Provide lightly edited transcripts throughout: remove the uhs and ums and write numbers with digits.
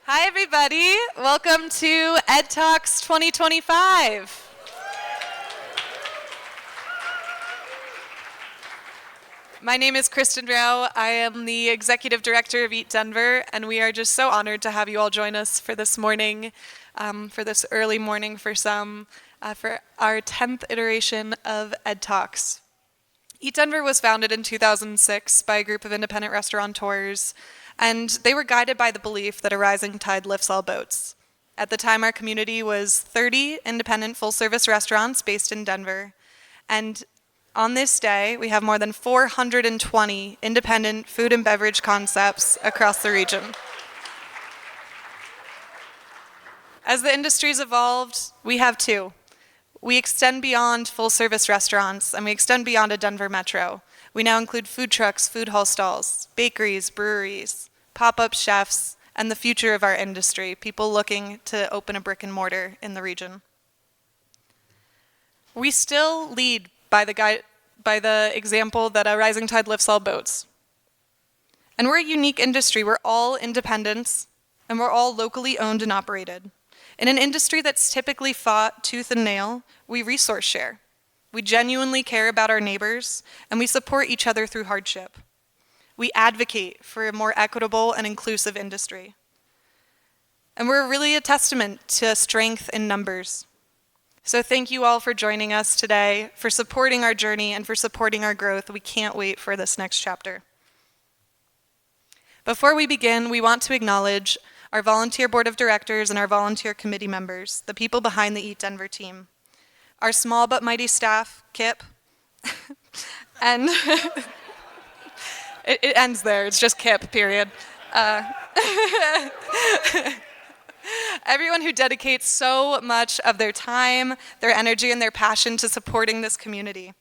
Hi, everybody. Welcome to Ed Talks 2025. My name is Christin. I am the Executive Director of Eat Denver, and we are just so honored to have you all join us for this morning, for this early morning for some, for our 10th iteration of Ed Talks. Eat Denver was founded in 2006 by a group of independent restaurateurs, and they were guided by the belief that a rising tide lifts all boats. At the time, our community was 30 independent full-service restaurants based in Denver, and on this day, we have more than 420 independent food and beverage concepts across the region. As the industry's evolved, we have too. We extend beyond full-service restaurants, and we extend beyond a Denver metro. We now include food trucks, food hall stalls, bakeries, breweries, pop-up chefs, and the future of our industry, people looking to open a brick and mortar in the region. We still lead by the example that a rising tide lifts all boats. And we're a unique industry. We're all independents, and we're all locally owned and operated. In an industry that's typically fought tooth and nail, we resource share. We genuinely care about our neighbors, and we support each other through hardship. We advocate for a more equitable and inclusive industry. And we're really a testament to strength in numbers. So thank you all for joining us today, for supporting our journey, and for supporting our growth. We can't wait for this next chapter. Before we begin, we want to acknowledge our volunteer board of directors and our volunteer committee members, the people behind the Eat Denver team. Our small but mighty staff, Kip, and it ends there, it's just Kip, period. Everyone who dedicates so much of their time, their energy, and their passion to supporting this community.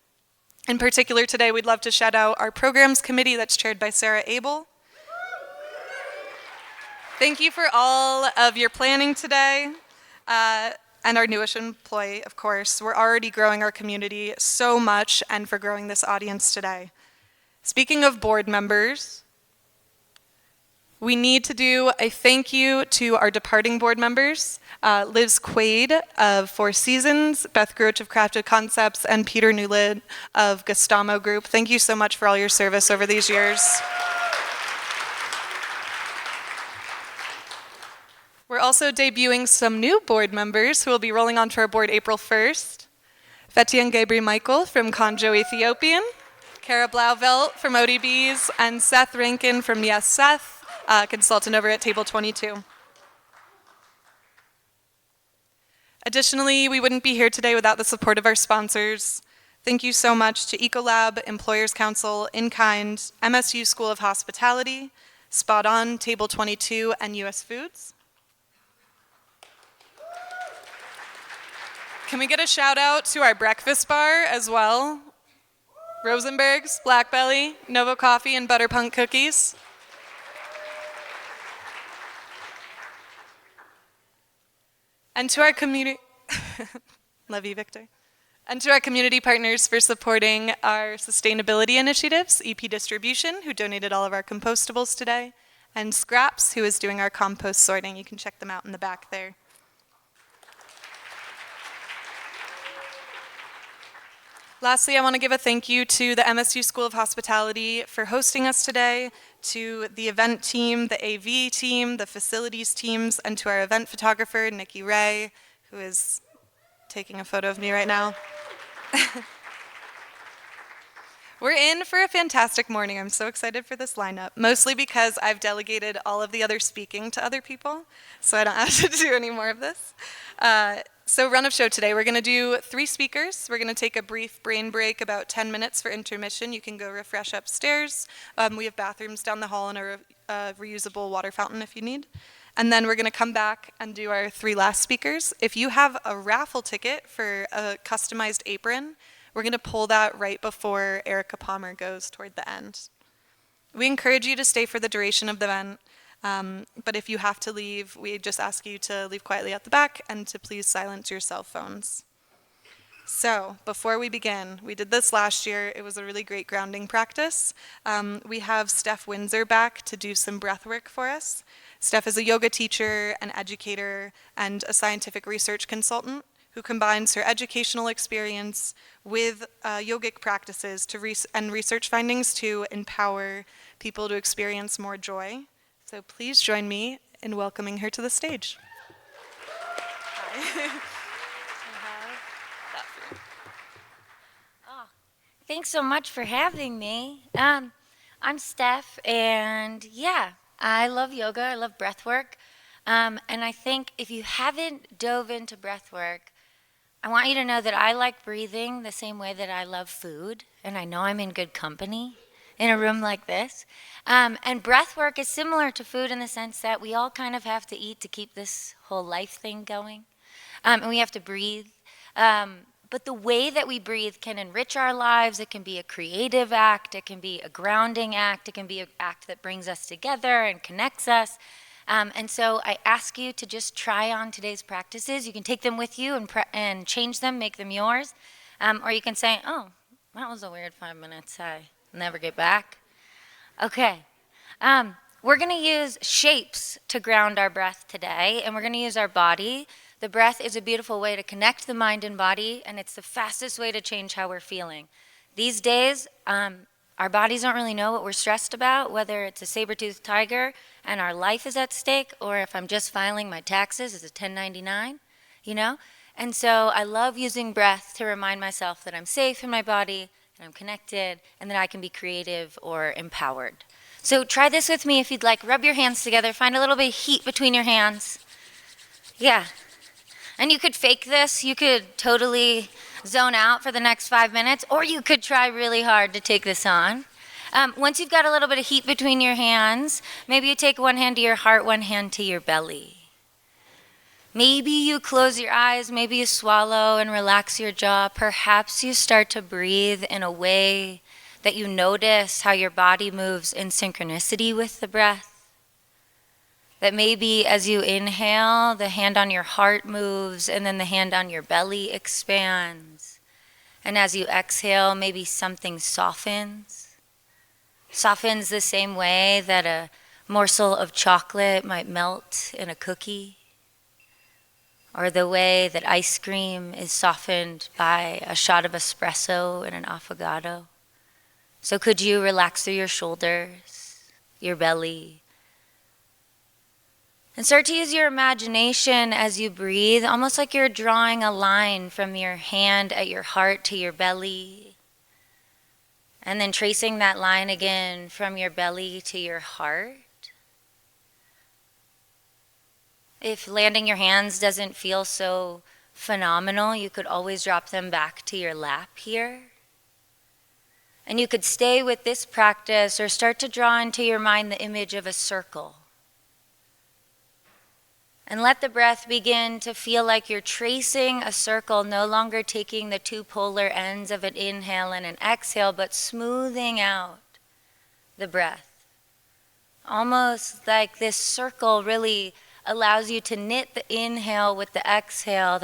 In particular today, we'd love to shout out our programs committee that's chaired by Sarah Abel. Thank you for all of your planning today, and our newest employee, of course. We're already growing our community so much, and for growing this audience today. Speaking of board members, we need to do a thank you to our departing board members, Liz Quaid of Four Seasons, Beth Groach of Crafted Concepts, and Peter Newlid of Gustamo Group. Thank you so much for all your service over these years. We're also debuting some new board members who will be rolling onto our board April 1st. Fetian Gabriel Michael from Conjo Ethiopian, Kara Blauvelt from ODBs, and Seth Rankin from Yes Seth, consultant over at Table 22. Additionally, we wouldn't be here today without the support of our sponsors. Thank you so much to Ecolab, Employers Council, In Kind, MSU School of Hospitality, Spot On, Table 22, and US Foods. Can we get a shout out to our breakfast bar as well? Rosenbergs, Blackbelly, Novo Coffee, and Butterpunk cookies. And to our community, love you, Victor. And to our community partners for supporting our sustainability initiatives, EP Distribution, who donated all of our compostables today, and Scraps, who is doing our compost sorting. You can check them out in the back there. Lastly, I want to give a thank you to the MSU School of Hospitality for hosting us today, to the event team, the AV team, the facilities teams, and to our event photographer, Nikki Ray, who is taking a photo of me right now. We're in for a fantastic morning. I'm so excited for this lineup, mostly because I've delegated all of the other speaking to other people, so I don't have to do any more of this. So run of show today, we're going to do 3 speakers. We're going to take a brief brain break, about 10 minutes for intermission. You can go refresh upstairs. We have bathrooms down the hall and a reusable water fountain if you need. And then we're going to come back and do our 3 last speakers. If you have a raffle ticket for a customized apron, we're going to pull that right before Erika Palmer goes toward the end. We encourage you to stay for the duration of the event. But if you have to leave, we just ask you to leave quietly at the back and to please silence your cell phones. So, before we begin, we did this last year. It was a really great grounding practice. We have Steph Windsor back to do some breath work for us. Steph is a yoga teacher, an educator, and a scientific research consultant who combines her educational experience with yogic practices and research findings to empower people to experience more joy. So please join me in welcoming her to the stage. Hi. Thanks so much for having me. I'm Steph, and yeah, I love yoga. I love breath work. And I think if you haven't dove into breath work, I want you to know that I like breathing the same way that I love food, and I know I'm in good company in a room like this. And breath work is similar to food in the sense that we all kind of have to eat to keep this whole life thing going, and we have to breathe. But the way that we breathe can enrich our lives. It can be a creative act. It can be a grounding act. It can be an act that brings us together and connects us. And so I ask you to just try on today's practices. You can take them with you and change them, make them yours. Or you can say, oh, that was a weird 5 minutes. I never get back. Okay. We're going to use shapes to ground our breath today, and we're going to use our body. The breath is a beautiful way to connect the mind and body, and it's the fastest way to change how we're feeling. These days, our bodies don't really know what we're stressed about, whether it's a saber-toothed tiger and our life is at stake, or if I'm just filing my taxes as a 1099, you know? And so I love using breath to remind myself that I'm safe in my body, that I'm connected, and that I can be creative or empowered. So try this with me if you'd like. Rub your hands together. Find a little bit of heat between your hands. Yeah. And you could fake this. You could totally zone out for the next 5 minutes, or you could try really hard to take this on. Once you've got a little bit of heat between your hands, maybe you take one hand to your heart, one hand to your belly. Maybe you close your eyes, maybe you swallow and relax your jaw. Perhaps you start to breathe in a way that you notice how your body moves in synchronicity with the breath. That maybe as you inhale, the hand on your heart moves and then the hand on your belly expands. And as you exhale, maybe something softens. Softens the same way that a morsel of chocolate might melt in a cookie. Or the way that ice cream is softened by a shot of espresso in an affogato. So could you relax through your shoulders, your belly, and start to use your imagination as you breathe, almost like you're drawing a line from your hand at your heart to your belly, and then tracing that line again from your belly to your heart. If landing your hands doesn't feel so phenomenal, you could always drop them back to your lap here. And you could stay with this practice or start to draw into your mind the image of a circle. And let the breath begin to feel like you're tracing a circle, no longer taking the two polar ends of an inhale and an exhale, but smoothing out the breath. Almost like this circle really allows you to knit the inhale with the exhale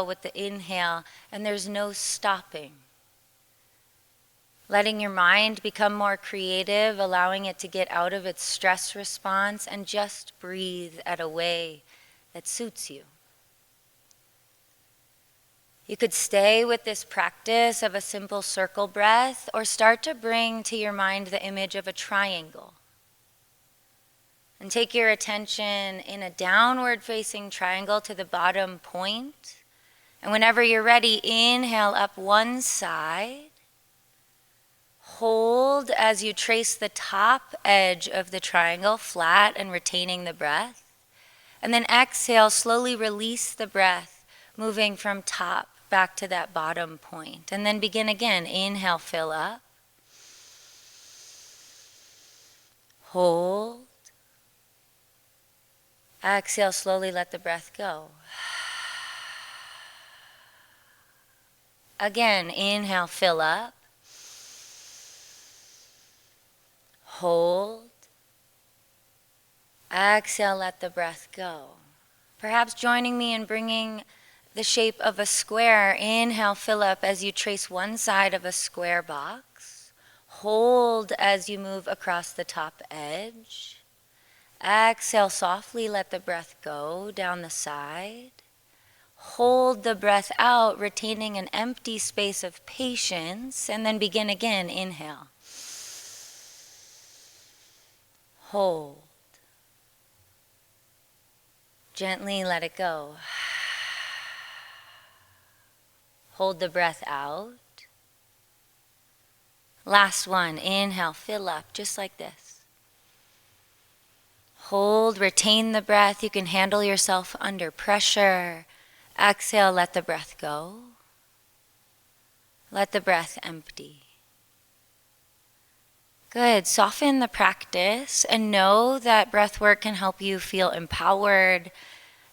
with the inhale, and there's no stopping. Letting your mind become more creative, allowing it to get out of its stress response and just breathe at a way that suits you. You could stay with this practice of a simple circle breath or start to bring to your mind the image of a triangle. And take your attention in a downward facing triangle to the bottom point. And whenever you're ready, inhale up one side. Hold as you trace the top edge of the triangle flat and retaining the breath. And then exhale, slowly release the breath, moving from top back to that bottom point. And then begin again. Inhale, fill up. Hold. Exhale, slowly let the breath go. Again, inhale, fill up. Hold. Exhale, let the breath go. Perhaps joining me in bringing the shape of a square. Inhale, fill up as you trace one side of a square box. Hold as you move across the top edge. Exhale, softly let the breath go down the side. Hold the breath out, retaining an empty space of patience, and then begin again. Inhale. Hold. Gently let it go. Hold the breath out. Last one. Inhale, fill up, just like this. Hold, retain the breath. You can handle yourself under pressure. Exhale, let the breath go. Let the breath empty. Good. Soften the practice and know that breath work can help you feel empowered.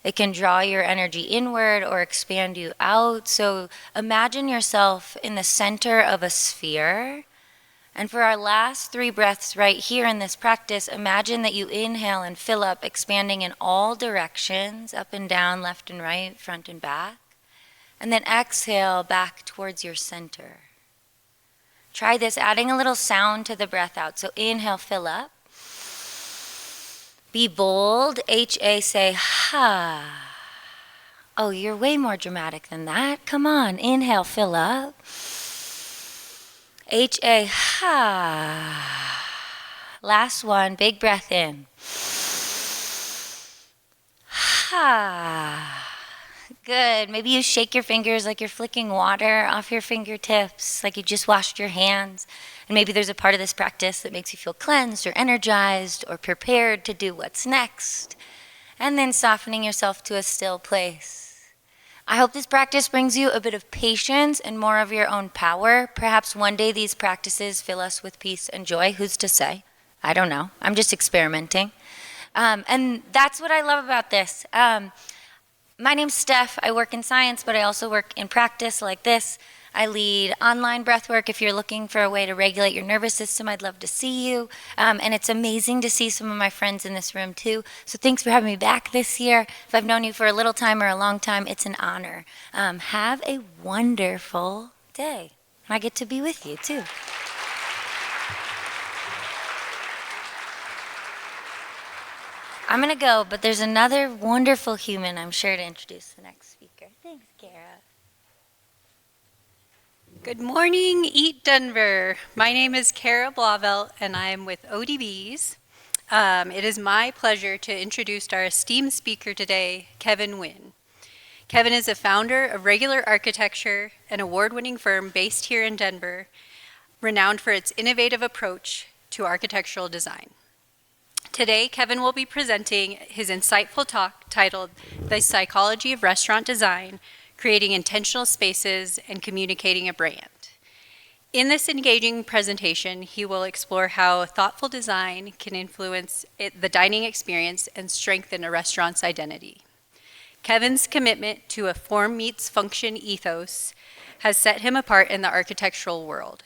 It can draw your energy inward or expand you out. So imagine yourself in the center of a sphere. And for our last 3 breaths right here in this practice, imagine that you inhale and fill up, expanding in all directions, up and down, left and right, front and back. And then exhale back towards your center. Try this, adding a little sound to the breath out. So inhale, fill up. Be bold. H-A, say ha. Oh, you're way more dramatic than that. Come on. Inhale, fill up. H-A, ha. Last one. Big breath in. Ha. Good. Maybe you shake your fingers like you're flicking water off your fingertips, like you just washed your hands. And maybe there's a part of this practice that makes you feel cleansed or energized or prepared to do what's next. And then softening yourself to a still place. I hope this practice brings you a bit of patience and more of your own power. Perhaps one day these practices fill us with peace and joy. Who's to say? I don't know. I'm just experimenting. And that's what I love about this. My name's Steph. I work in science, but I also work in practice like this. I lead online breathwork. If you're looking for a way to regulate your nervous system, I'd love to see you. And it's amazing to see some of my friends in this room too. So thanks for having me back this year. If I've known you for a little time or a long time, it's an honor. Have a wonderful day. I get to be with you too. I'm going to go, but there's another wonderful human I'm sure to introduce the next speaker. Thanks, Kara. Good morning, Eat Denver. My name is Kara Blauvelt, and I am with ODBs. It is my pleasure to introduce our esteemed speaker today, Kevin Nguyen. Kevin is a founder of Regular Architecture, an award-winning firm based here in Denver, renowned for its innovative approach to architectural design. Today, Kevin will be presenting his insightful talk titled The Psychology of Restaurant Design, Creating Intentional Spaces and Communicating a Brand. In this engaging presentation, he will explore how thoughtful design can influence the dining experience and strengthen a restaurant's identity. Kevin's commitment to a form meets function ethos has set him apart in the architectural world.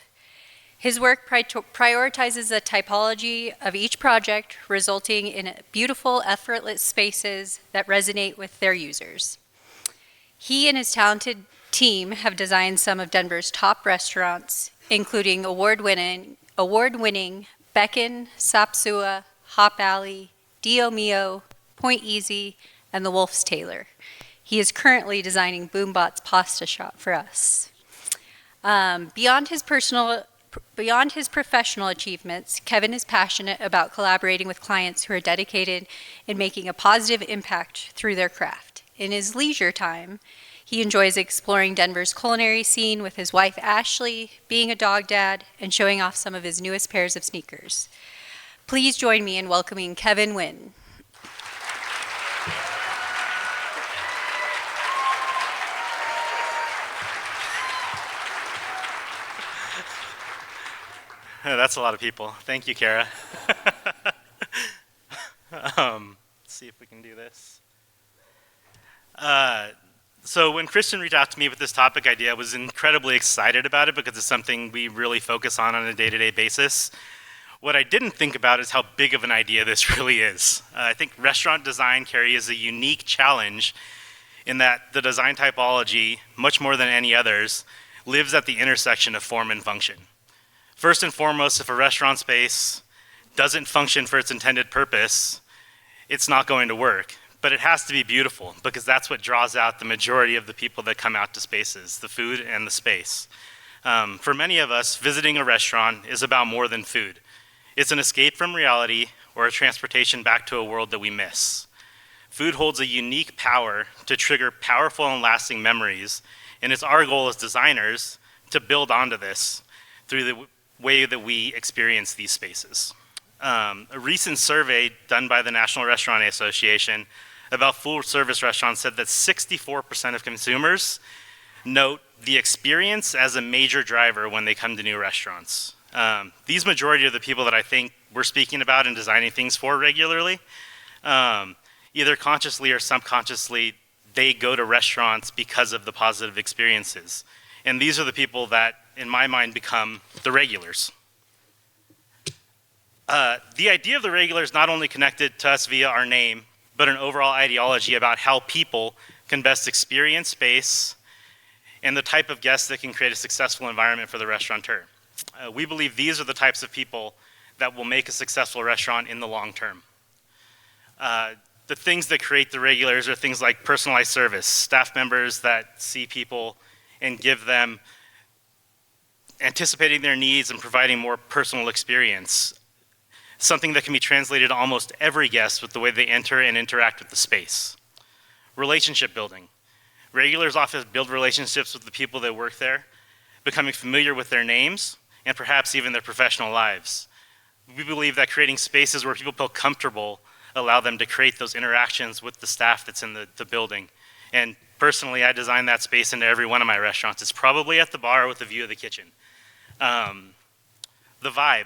His work prioritizes the typology of each project, resulting in beautiful, effortless spaces that resonate with their users. He and his talented team have designed some of Denver's top restaurants, including award-winning Beacon, Sapsua, Hop Alley, Dio Mio, Point Easy, and the Wolf's Tailor. He is currently designing Boombot's Pasta Shop for us. Beyond his professional achievements, Kevin is passionate about collaborating with clients who are dedicated in making a positive impact through their craft. In his leisure time, he enjoys exploring Denver's culinary scene with his wife Ashley, being a dog dad, and showing off some of his newest pairs of sneakers. Please join me in welcoming Kevin Nguyen. That's a lot of people. Thank you, Kara. Let's see if we can do this. So when Christin reached out to me with this topic idea, I was incredibly excited about it because it's something we really focus on a day-to-day basis. What I didn't think about is how big of an idea this really is. I think restaurant design carries a unique challenge in that the design typology, much more than any others, lives at the intersection of form and function. First and foremost, if a restaurant space doesn't function for its intended purpose, it's not going to work. But it has to be beautiful, because that's what draws out the majority of the people that come out to spaces, the food and the space. For many of us, visiting a restaurant is about more than food. It's an escape from reality or a transportation back to a world that we miss. Food holds a unique power to trigger powerful and lasting memories, and it's our goal as designers to build onto this through the way that we experience these spaces. A recent survey done by the National Restaurant Association about full-service restaurants said that 64% of consumers note the experience as a major driver when they come to new restaurants. These majority of the people that I think we're speaking about and designing things for regularly, either consciously or subconsciously, they go to restaurants because of the positive experiences. And these are the people that, in my mind, become the regulars. The idea of the regular is not only connected to us via our name, but an overall ideology about how people can best experience space and the type of guests that can create a successful environment for the restaurateur. We believe these are the types of people that will make a successful restaurant in the long term. The things that create the regulars are things like personalized service, staff members that see people and give them anticipating their needs and providing more personal experience. Something that can be translated to almost every guest with the way they enter and interact with the space. Relationship building. Regulars often build relationships with the people that work there, becoming familiar with their names and perhaps even their professional lives. We believe that creating spaces where people feel comfortable allow them to create those interactions with the staff that's in the building. And personally, I design that space into every one of my restaurants. It's probably at the bar with a view of the kitchen. The vibe.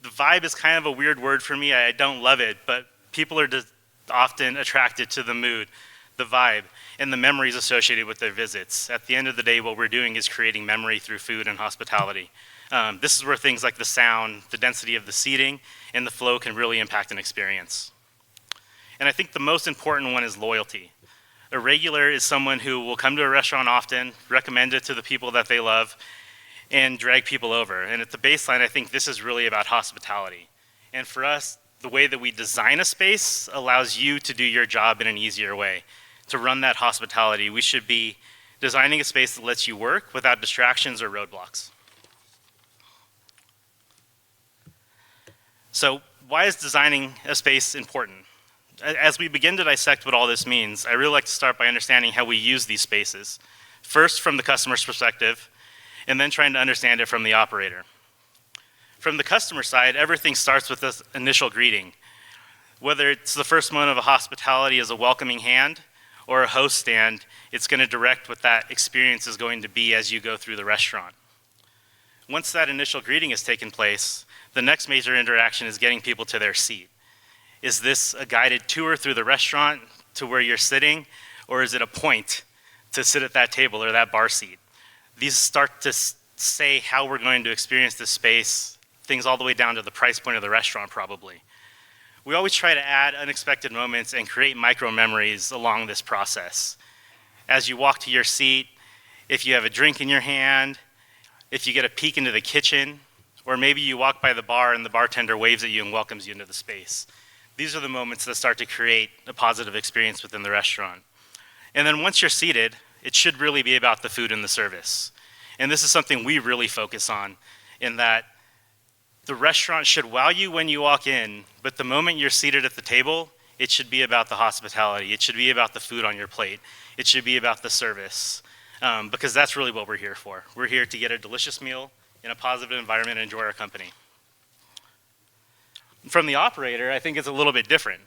The vibe is kind of a weird word for me. I don't love it, but people are often attracted to the mood, the vibe, and the memories associated with their visits. At the end of the day, what we're doing is creating memory through food and hospitality. This is where things like the sound, the density of the seating, and the flow can really impact an experience. And I think the most important one is loyalty. A regular is someone who will come to a restaurant often, recommend it to the people that they love, and drag people over. And at the baseline, I think this is really about hospitality. And for us, the way that we design a space allows you to do your job in an easier way. To run that hospitality, we should be designing a space that lets you work without distractions or roadblocks. So why is designing a space important? As we begin to dissect what all this means, I really like to start by understanding how we use these spaces. First, from the customer's perspective, and then trying to understand it from the operator. From the customer side, everything starts with this initial greeting. Whether it's the first moment of a hospitality as a welcoming hand or a host stand, it's going to direct what that experience is going to be as you go through the restaurant. Once that initial greeting has taken place, the next major interaction is getting people to their seat. Is this a guided tour through the restaurant to where you're sitting, or is it a point to sit at that table or that bar seat? These start to say how we're going to experience this space, things all the way down to the price point of the restaurant probably. We always try to add unexpected moments and create micro memories along this process. As you walk to your seat, if you have a drink in your hand, if you get a peek into the kitchen, or maybe you walk by the bar and the bartender waves at you and welcomes you into the space. These are the moments that start to create a positive experience within the restaurant. And then once you're seated, it should really be about the food and the service. And this is something we really focus on, in that the restaurant should wow you when you walk in, but the moment you're seated at the table, it should be about the hospitality. It should be about the food on your plate. It should be about the service, because that's really what we're here for. We're here to get a delicious meal in a positive environment and enjoy our company. From the operator, I think it's a little bit different.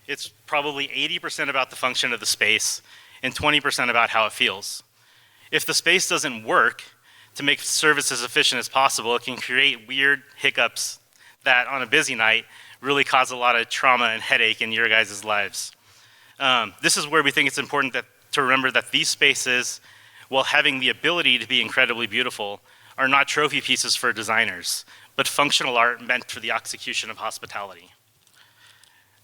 It's probably 80% about the function of the space and 20% about how it feels. If the space doesn't work to make service as efficient as possible, it can create weird hiccups that on a busy night really cause a lot of trauma and headache in your guys' lives. This is where we think it's important to remember that these spaces, while having the ability to be incredibly beautiful, are not trophy pieces for designers, but functional art meant for the execution of hospitality.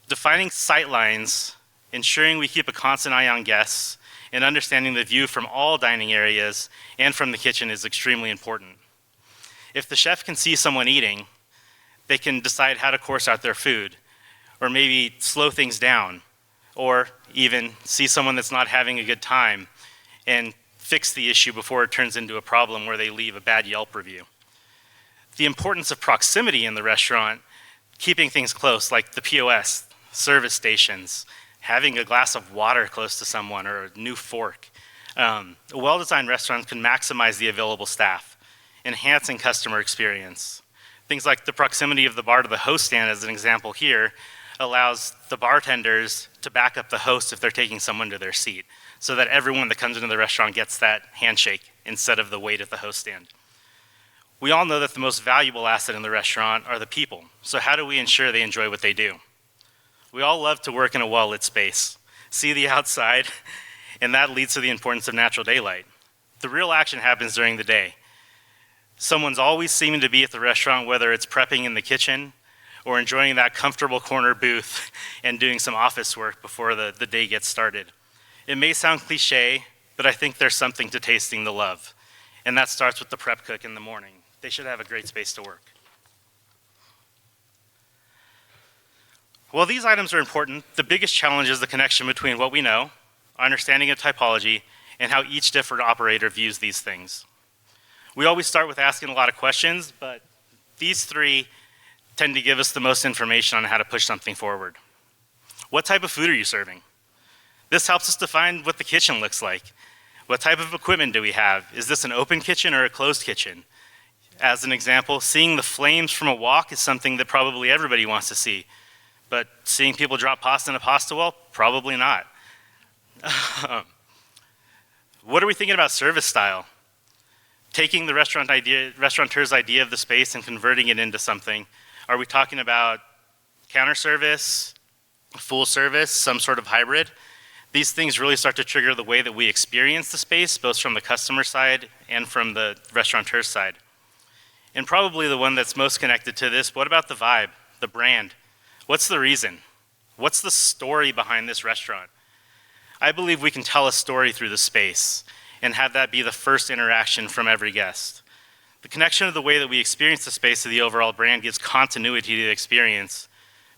Defining sight lines ensuring we keep a constant eye on guests, and understanding the view from all dining areas and from the kitchen is extremely important. If the chef can see someone eating, they can decide how to course out their food, or maybe slow things down, or even see someone that's not having a good time and fix the issue before it turns into a problem where they leave a bad Yelp review. The importance of proximity in the restaurant, keeping things close, like the POS, service stations, having a glass of water close to someone or a new fork. A well-designed restaurant can maximize the available staff, enhancing customer experience. Things like the proximity of the bar to the host stand, as an example here, allows the bartenders to back up the host if they're taking someone to their seat, so that everyone that comes into the restaurant gets that handshake instead of the wait at the host stand. We all know that the most valuable asset in the restaurant are the people, so how do we ensure they enjoy what they do? We all love to work in a well-lit space, see the outside, and that leads to the importance of natural daylight. The real action happens during the day. Someone's always seeming to be at the restaurant, whether it's prepping in the kitchen or enjoying that comfortable corner booth and doing some office work before the day gets started. It may sound cliche, but I think there's something to tasting the love, and that starts with the prep cook in the morning. They should have a great space to work. While these items are important, the biggest challenge is the connection between what we know, our understanding of typology, and how each different operator views these things. We always start with asking a lot of questions, but these three tend to give us the most information on how to push something forward. What type of food are you serving? This helps us define what the kitchen looks like. What type of equipment do we have? Is this an open kitchen or a closed kitchen? As an example, seeing the flames from a wok is something that probably everybody wants to see, but seeing people drop pasta in a pasta well, probably not. What are we thinking about service style? Taking the restaurateur's idea of the space and converting it into something. Are we talking about counter service, full service, some sort of hybrid? These things really start to trigger the way that we experience the space, both from the customer side and from the restaurateur's side. And probably the one that's most connected to this, what about the vibe, the brand? What's the reason? What's the story behind this restaurant? I believe we can tell a story through the space and have that be the first interaction from every guest. The connection of the way that we experience the space to the overall brand gives continuity to the experience.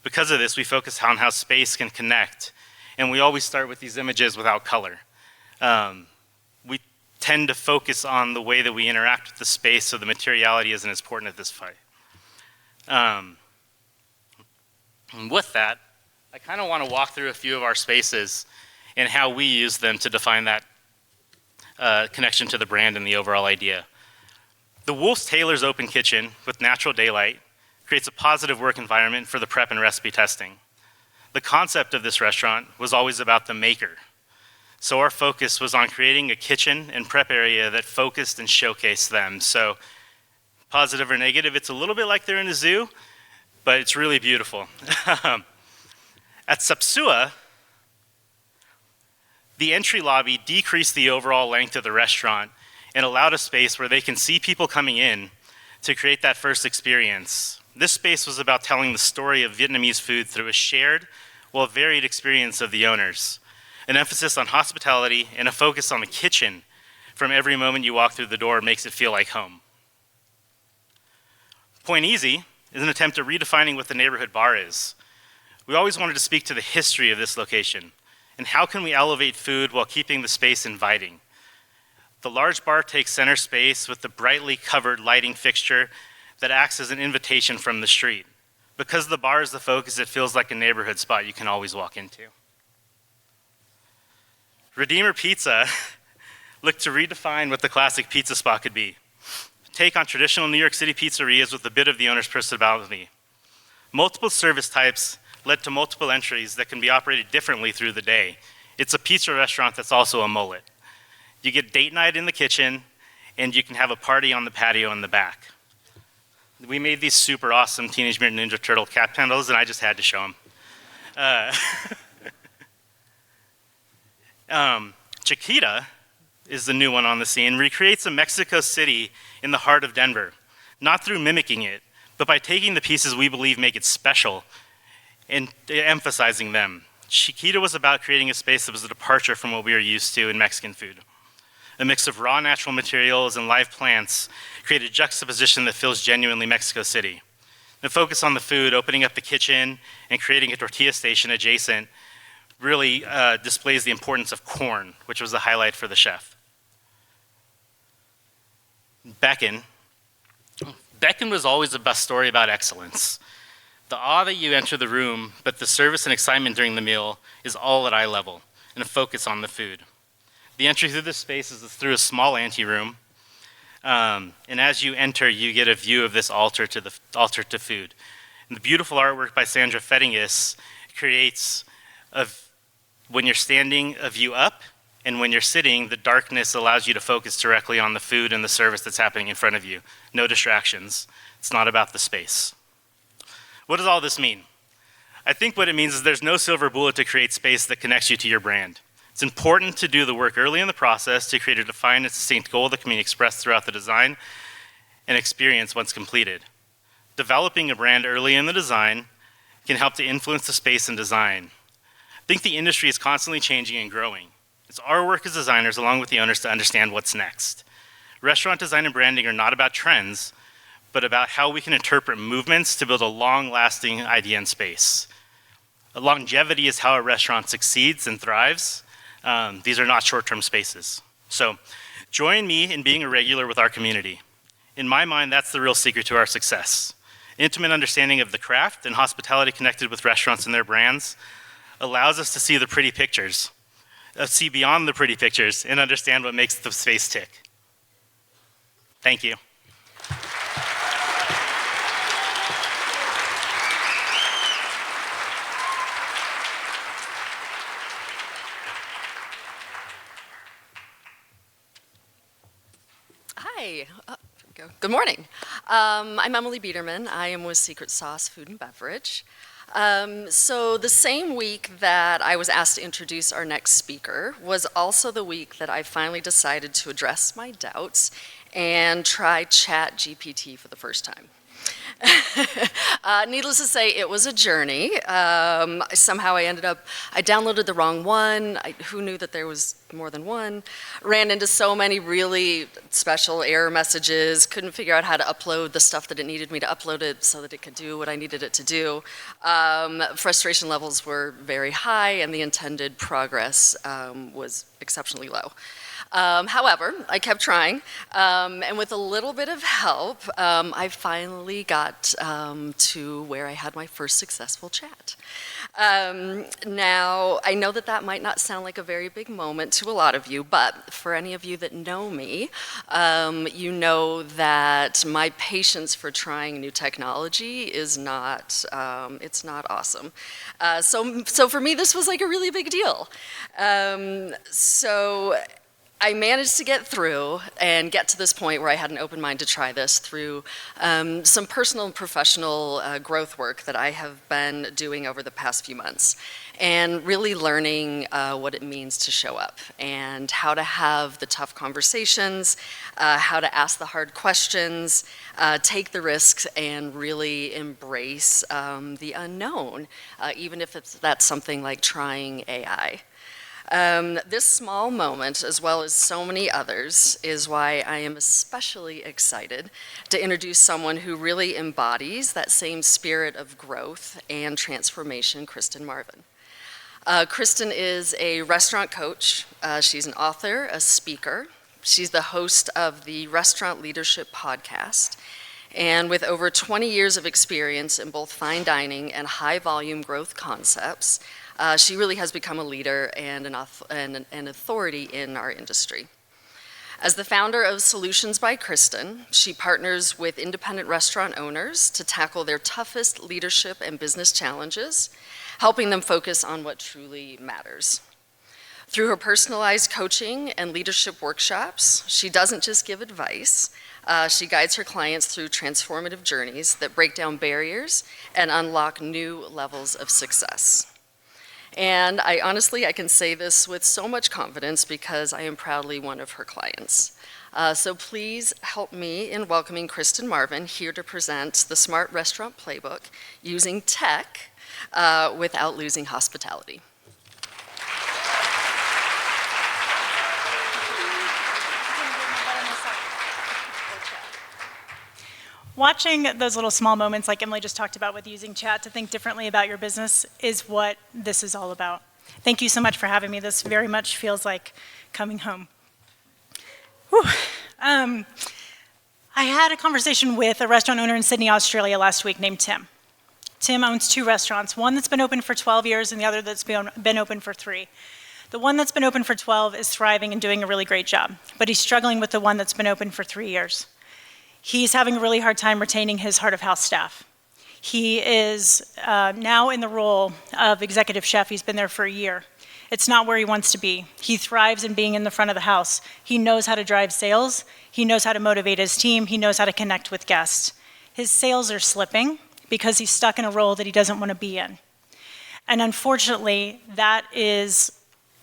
Because of this, we focus on how space can connect, and we always start with these images without color. We tend to focus on the way that we interact with the space, so the materiality isn't as important at this fight. And with that, I kind of want to walk through a few of our spaces and how we use them to define that connection to the brand and the overall idea. The Wolf's Tailor's open kitchen with natural daylight creates a positive work environment for the prep and recipe testing. The concept of this restaurant was always about the maker. So our focus was on creating a kitchen and prep area that focused and showcased them. So positive or negative, it's a little bit like they're in a zoo, but it's really beautiful. At Sapsua, the entry lobby decreased the overall length of the restaurant and allowed a space where they can see people coming in to create that first experience. This space was about telling the story of Vietnamese food through a shared, well, varied experience of the owners. An emphasis on hospitality and a focus on the kitchen from every moment you walk through the door makes it feel like home. Point Easy is an attempt at redefining what the neighborhood bar is. We always wanted to speak to the history of this location and how can we elevate food while keeping the space inviting. The large bar takes center space with the brightly covered lighting fixture that acts as an invitation from the street. Because the bar is the focus, it feels like a neighborhood spot you can always walk into. Redeemer Pizza looked to redefine what the classic pizza spot could be. Take on traditional New York City pizzerias with a bit of the owner's personality. Multiple service types led to multiple entries that can be operated differently through the day. It's a pizza restaurant that's also a mullet. You get date night in the kitchen, and you can have a party on the patio in the back. We made these super awesome Teenage Mutant Ninja Turtle cat candles, and I just had to show them. Xiquita is the new one on the scene, recreates a Mexico City in the heart of Denver, not through mimicking it, but by taking the pieces we believe make it special and emphasizing them. Xiquita was about creating a space that was a departure from what we are used to in Mexican food. A mix of raw natural materials and live plants created a juxtaposition that feels genuinely Mexico City. The focus on the food, opening up the kitchen and creating a tortilla station adjacent really displays the importance of corn, which was the highlight for the chef. Beckon was always the best story about excellence. The awe that you enter the room, but the service and excitement during the meal is all at eye level, and a focus on the food. The entry through this space is through a small anteroom, and as you enter, you get a view of this altar to food. And the beautiful artwork by Sandra Fettingus creates, when you're standing, a view up, and when you're sitting, the darkness allows you to focus directly on the food and the service that's happening in front of you. No distractions. It's not about the space. What does all this mean? I think what it means is there's no silver bullet to create space that connects you to your brand. It's important to do the work early in the process to create a defined and succinct goal that can be expressed throughout the design and experience once completed. Developing a brand early in the design can help to influence the space and design. I think the industry is constantly changing and growing. It's our work as designers, along with the owners, to understand what's next. Restaurant design and branding are not about trends, but about how we can interpret movements to build a long-lasting idea in space. Longevity is how a restaurant succeeds and thrives. These are not short-term spaces. So join me in being a regular with our community. In my mind, that's the real secret to our success. Intimate understanding of the craft and hospitality connected with restaurants and their brands allows us to see the pretty pictures, see beyond the pretty pictures, and understand what makes the space tick. Thank you. Hi. Good morning. I'm Emily Biederman. I am with Secret Sauce Food and Beverage. So the same week that I was asked to introduce our next speaker was also the week that I finally decided to address my doubts and try ChatGPT for the first time. Needless to say, it was a journey. Somehow I downloaded the wrong one. Who knew that there was more than one? Ran into so many really special error messages, couldn't figure out how to upload the stuff that it needed me to upload it so that it could do what I needed it to do. Frustration levels were very high and the intended progress was exceptionally low. However, I kept trying, and with a little bit of help, I finally got to where I had my first successful chat. Now, I know that might not sound like a very big moment to a lot of you, but for any of you that know me, you know that my patience for trying new technology is not, it's not awesome. So for me, this was like a really big deal. So I managed to get through and get to this point where I had an open mind to try this through some personal and professional growth work that I have been doing over the past few months, and really learning what it means to show up and how to have the tough conversations, how to ask the hard questions, take the risks, and really embrace the unknown, even if that's something like trying AI. This small moment, as well as so many others, is why I am especially excited to introduce someone who really embodies that same spirit of growth and transformation, Christin Marvin. Christin is a restaurant coach. She's an author, a speaker. She's the host of the Restaurant Leadership Podcast. And with over 20 years of experience in both fine dining and high-volume growth concepts, she really has become a leader and an authority in our industry. As the founder of Solutions by Christin, she partners with independent restaurant owners to tackle their toughest leadership and business challenges, helping them focus on what truly matters. Through her personalized coaching and leadership workshops, she doesn't just give advice, she guides her clients through transformative journeys that break down barriers and unlock new levels of success. And I can say this with so much confidence because I am proudly one of her clients. So please help me in welcoming Christin Marvin here to present the Smart Restaurant Playbook using tech without losing hospitality. Watching those little small moments like Emily just talked about with using chat to think differently about your business is what this is all about. Thank you so much for having me. This very much feels like coming home. Whew. I had a conversation with a restaurant owner in Sydney, Australia last week named Tim. Tim owns 2 restaurants, one that's been open for 12 years and the other that's been open for 3. The one that's been open for 12 is thriving and doing a really great job, but he's struggling with the one that's been open for 3 years. He's having a really hard time retaining his heart of house staff. He is now in the role of executive chef. He's been there for a year. It's not where he wants to be. He thrives in being in the front of the house. He knows how to drive sales. He knows how to motivate his team. He knows how to connect with guests. His sales are slipping because he's stuck in a role that he doesn't want to be in. And unfortunately, that is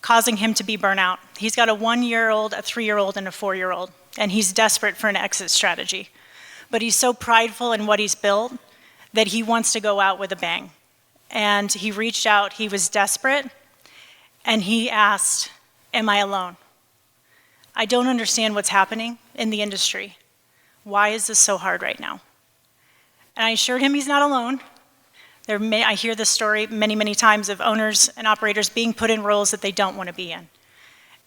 causing him to be burnout. He's got a 1-year-old, a 3-year-old, and a 4-year-old, and he's desperate for an exit strategy. But he's so prideful in what he's built that he wants to go out with a bang. And he reached out, he was desperate, and he asked, "Am I alone? I don't understand what's happening in the industry. Why is this so hard right now?" And I assured him he's not alone. I hear this story many, many times of owners and operators being put in roles that they don't want to be in.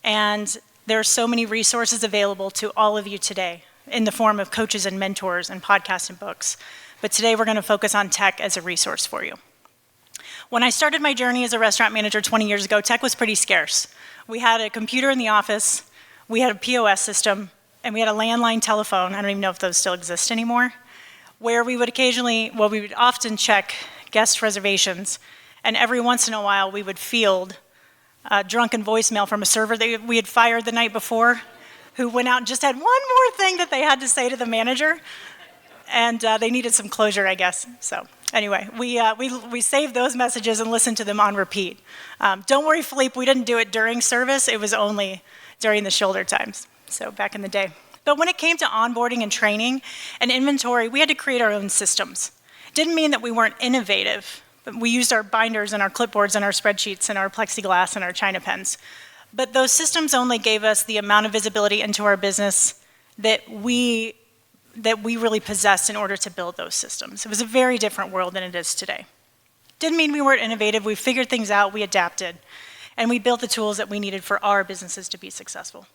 And there are so many resources available to all of you today in the form of coaches and mentors and podcasts and books. But today we're going to focus on tech as a resource for you. When I started my journey as a restaurant manager 20 years ago, tech was pretty scarce. We had a computer in the office, we had a POS system, and we had a landline telephone. I don't even know if those still exist anymore, where we would often check guest reservations, and every once in a while we would field a drunken voicemail from a server that we had fired the night before, who went out and just had one more thing that they had to say to the manager, and they needed some closure, I guess. So anyway, we saved those messages and listened to them on repeat. Don't worry, Philippe, we didn't do it during service. It was only during the shoulder times, so back in the day. But when it came to onboarding and training and inventory, we had to create our own systems. Didn't mean that we weren't innovative, but we used our binders and our clipboards and our spreadsheets and our plexiglass and our China pens. But those systems only gave us the amount of visibility into our business that we really possessed in order to build those systems. It was a very different world than it is today. Didn't mean we weren't innovative. We figured things out, we adapted, and we built the tools that we needed for our businesses to be successful.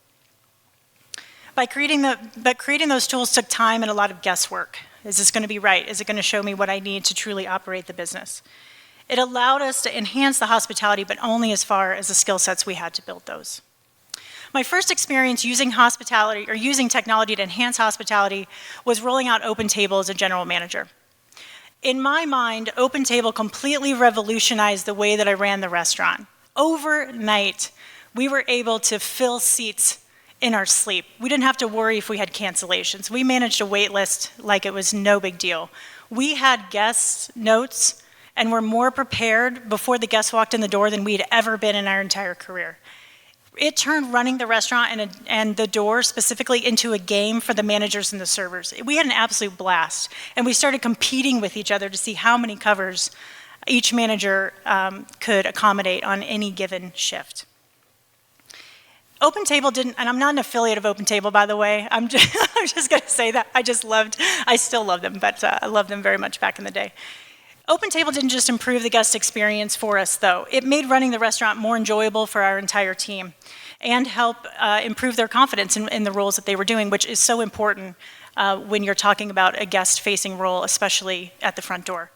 But creating those tools took time and a lot of guesswork. Is this going to be right? Is it going to show me what I need to truly operate the business? It allowed us to enhance the hospitality, but only as far as the skill sets we had to build those. My first experience using hospitality or using technology to enhance hospitality was rolling out OpenTable as a general manager. In my mind, OpenTable completely revolutionized the way that I ran the restaurant. Overnight, we were able to fill seats in our sleep. We didn't have to worry if we had cancellations. We managed a wait list like it was no big deal. We had guest notes and were more prepared before the guests walked in the door than we'd ever been in our entire career. It turned running the restaurant and the door specifically into a game for the managers and the servers. We had an absolute blast, and we started competing with each other to see how many covers each manager could accommodate on any given shift. OpenTable didn't, and I'm not an affiliate of OpenTable, by the way. I'm just going to say that. I still love them, but I loved them very much back in the day. OpenTable didn't just improve the guest experience for us, though. It made running the restaurant more enjoyable for our entire team and help improve their confidence in the roles that they were doing, which is so important when you're talking about a guest-facing role, especially at the front door.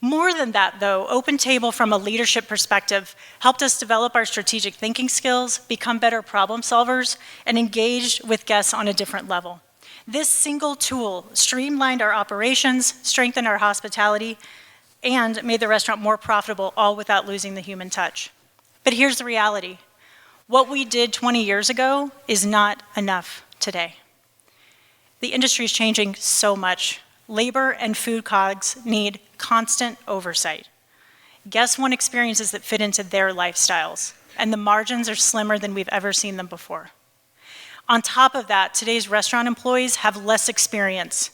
More than that, though, OpenTable from a leadership perspective helped us develop our strategic thinking skills, become better problem solvers, and engage with guests on a different level. This single tool streamlined our operations, strengthened our hospitality, and made the restaurant more profitable, all without losing the human touch. But here's the reality. What we did 20 years ago is not enough today. The industry is changing so much. Labor and food COGS need constant oversight. Guests want experiences that fit into their lifestyles, and the margins are slimmer than we've ever seen them before. On top of that, today's restaurant employees have less experience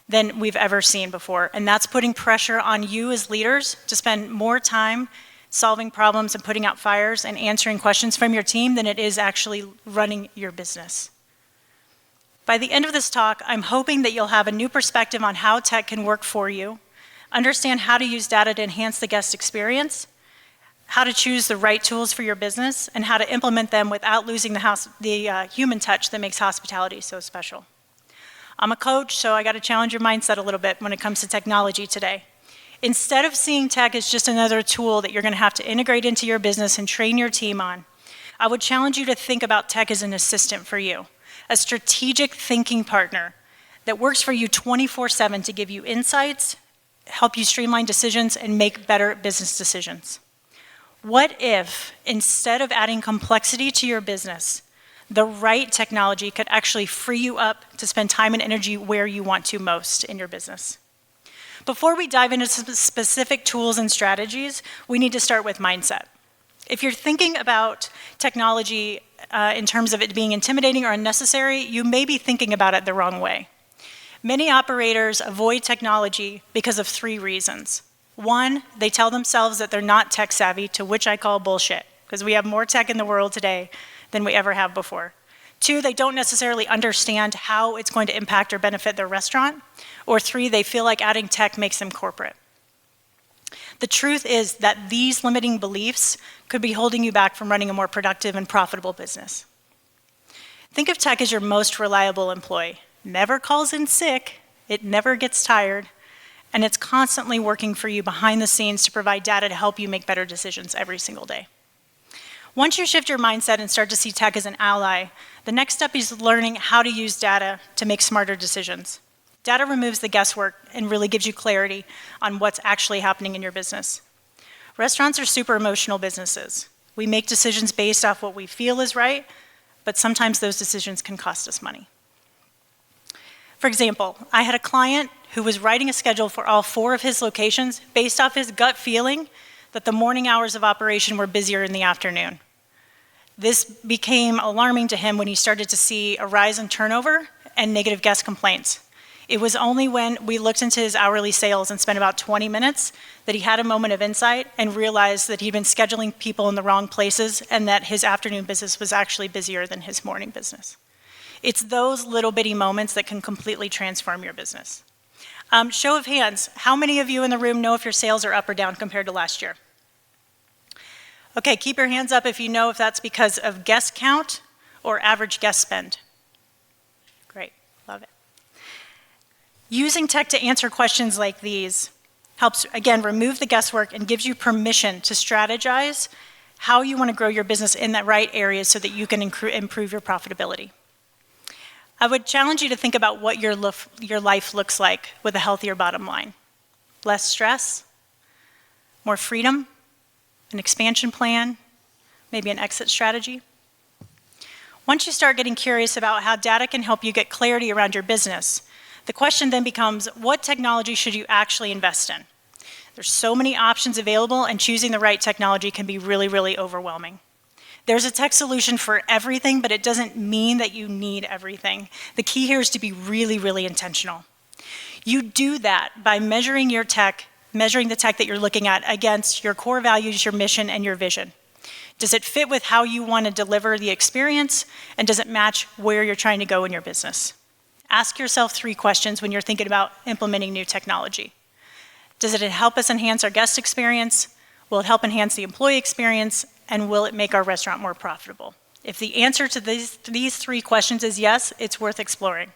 than we've ever seen before, and that's putting pressure on you as leaders to spend more time solving problems and putting out fires and answering questions from your team than it is actually running your business. By the end of this talk, I'm hoping that you'll have a new perspective on how tech can work for you, understand how to use data to enhance the guest experience, how to choose the right tools for your business, and how to implement them without losing the human touch that makes hospitality so special. I'm a coach, so I got to challenge your mindset a little bit when it comes to technology today. Instead of seeing tech as just another tool that you're going to have to integrate into your business and train your team on, I would challenge you to think about tech as an assistant for you, a strategic thinking partner that works for you 24/7 to give you insights, help you streamline decisions, and make better business decisions. What if, instead of adding complexity to your business, the right technology could actually free you up to spend time and energy where you want to most in your business? Before we dive into some specific tools and strategies, we need to start with mindset. If you're thinking about technology in terms of it being intimidating or unnecessary, you may be thinking about it the wrong way. Many operators avoid technology because of 3 reasons. 1, they tell themselves that they're not tech savvy, to which I call bullshit, because we have more tech in the world today than we ever have before. 2, they don't necessarily understand how it's going to impact or benefit their restaurant. Or 3, they feel like adding tech makes them corporate. The truth is that these limiting beliefs could be holding you back from running a more productive and profitable business. Think of tech as your most reliable employee. Never calls in sick, it never gets tired, and it's constantly working for you behind the scenes to provide data to help you make better decisions every single day. Once you shift your mindset and start to see tech as an ally, the next step is learning how to use data to make smarter decisions. Data removes the guesswork and really gives you clarity on what's actually happening in your business. Restaurants are super emotional businesses. We make decisions based off what we feel is right, but sometimes those decisions can cost us money. For example, I had a client who was writing a schedule for all 4 of his locations based off his gut feeling that the morning hours of operation were busier in the afternoon. This became alarming to him when he started to see a rise in turnover and negative guest complaints. It was only when we looked into his hourly sales and spent about 20 minutes that he had a moment of insight and realized that he'd been scheduling people in the wrong places and that his afternoon business was actually busier than his morning business. It's those little bitty moments that can completely transform your business. Show of hands, how many of you in the room know if your sales are up or down compared to last year? Okay, keep your hands up if you know if that's because of guest count or average guest spend. Great, love it. Using tech to answer questions like these helps, again, remove the guesswork and gives you permission to strategize how you want to grow your business in the right areas so that you can improve your profitability. I would challenge you to think about what your life looks like with a healthier bottom line. Less stress, more freedom, an expansion plan, maybe an exit strategy. Once you start getting curious about how data can help you get clarity around your business, the question then becomes, what technology should you actually invest in? There's so many options available, and choosing the right technology can be really, really overwhelming. There's a tech solution for everything, but it doesn't mean that you need everything. The key here is to be really, really intentional. You do that by measuring the tech that you're looking at against your core values, your mission, and your vision. Does it fit with how you want to deliver the experience, and does it match where you're trying to go in your business? Ask yourself 3 questions when you're thinking about implementing new technology. Does it help us enhance our guest experience? Will it help enhance the employee experience? And will it make our restaurant more profitable? If the answer to these 3 questions is yes, it's worth exploring.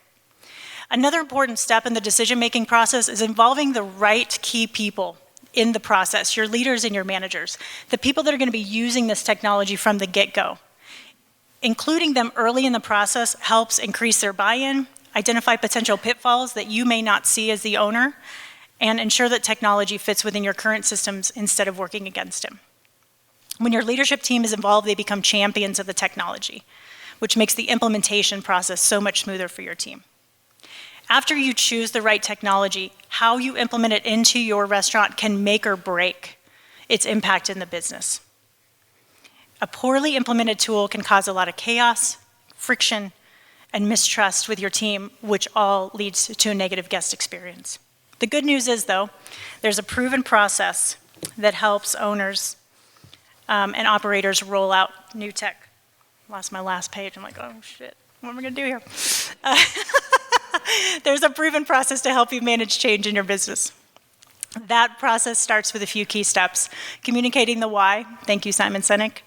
Another important step in the decision-making process is involving the right key people in the process, your leaders and your managers, the people that are going to be using this technology from the get-go. Including them early in the process helps increase their buy-in, identify potential pitfalls that you may not see as the owner, and ensure that technology fits within your current systems instead of working against them. When your leadership team is involved, they become champions of the technology, which makes the implementation process so much smoother for your team. After you choose the right technology, how you implement it into your restaurant can make or break its impact in the business. A poorly implemented tool can cause a lot of chaos, friction, and mistrust with your team, which all leads to a negative guest experience. The good news is, though, there's a proven process that helps owners and operators roll out new tech. Lost my last page. I'm like, oh shit. What am I going to do here? There's a proven process to help you manage change in your business. That process starts with a few key steps. Communicating the why. Thank you, Simon Sinek.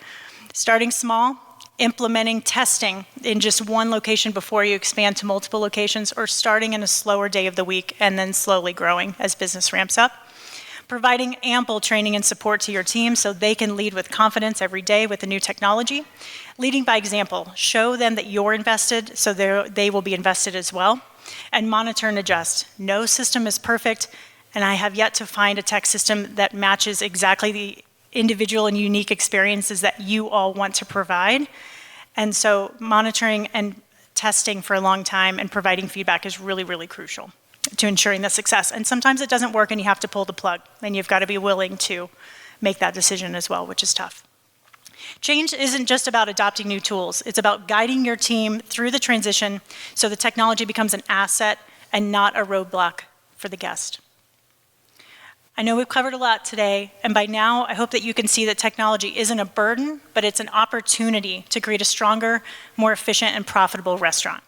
Starting small. Implementing testing in just one location before you expand to multiple locations, or starting in a slower day of the week and then slowly growing as business ramps up. Providing ample training and support to your team so they can lead with confidence every day with the new technology. Leading by example. Show them that you're invested so they will be invested as well. And monitor and adjust. No system is perfect, and I have yet to find a tech system that matches exactly the individual and unique experiences that you all want to provide. And so monitoring and testing for a long time and providing feedback is really, really crucial to ensuring the success. And sometimes it doesn't work and you have to pull the plug, and you've got to be willing to make that decision as well, which is tough. Change isn't just about adopting new tools. It's about guiding your team through the transition so the technology becomes an asset and not a roadblock for the guest. I know we've covered a lot today, and by now I hope that you can see that technology isn't a burden, but it's an opportunity to create a stronger, more efficient, and profitable restaurant.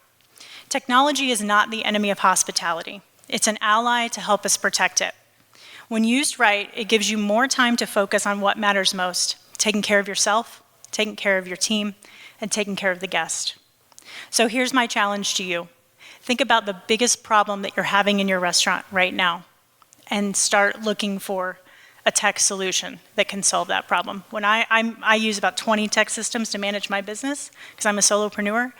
Technology is not the enemy of hospitality. It's an ally to help us protect it. When used right, it gives you more time to focus on what matters most: taking care of yourself, taking care of your team, and taking care of the guest. So here's my challenge to you. Think about the biggest problem that you're having in your restaurant right now, and start looking for a tech solution that can solve that problem. When I use about 20 tech systems to manage my business because I'm a solopreneur,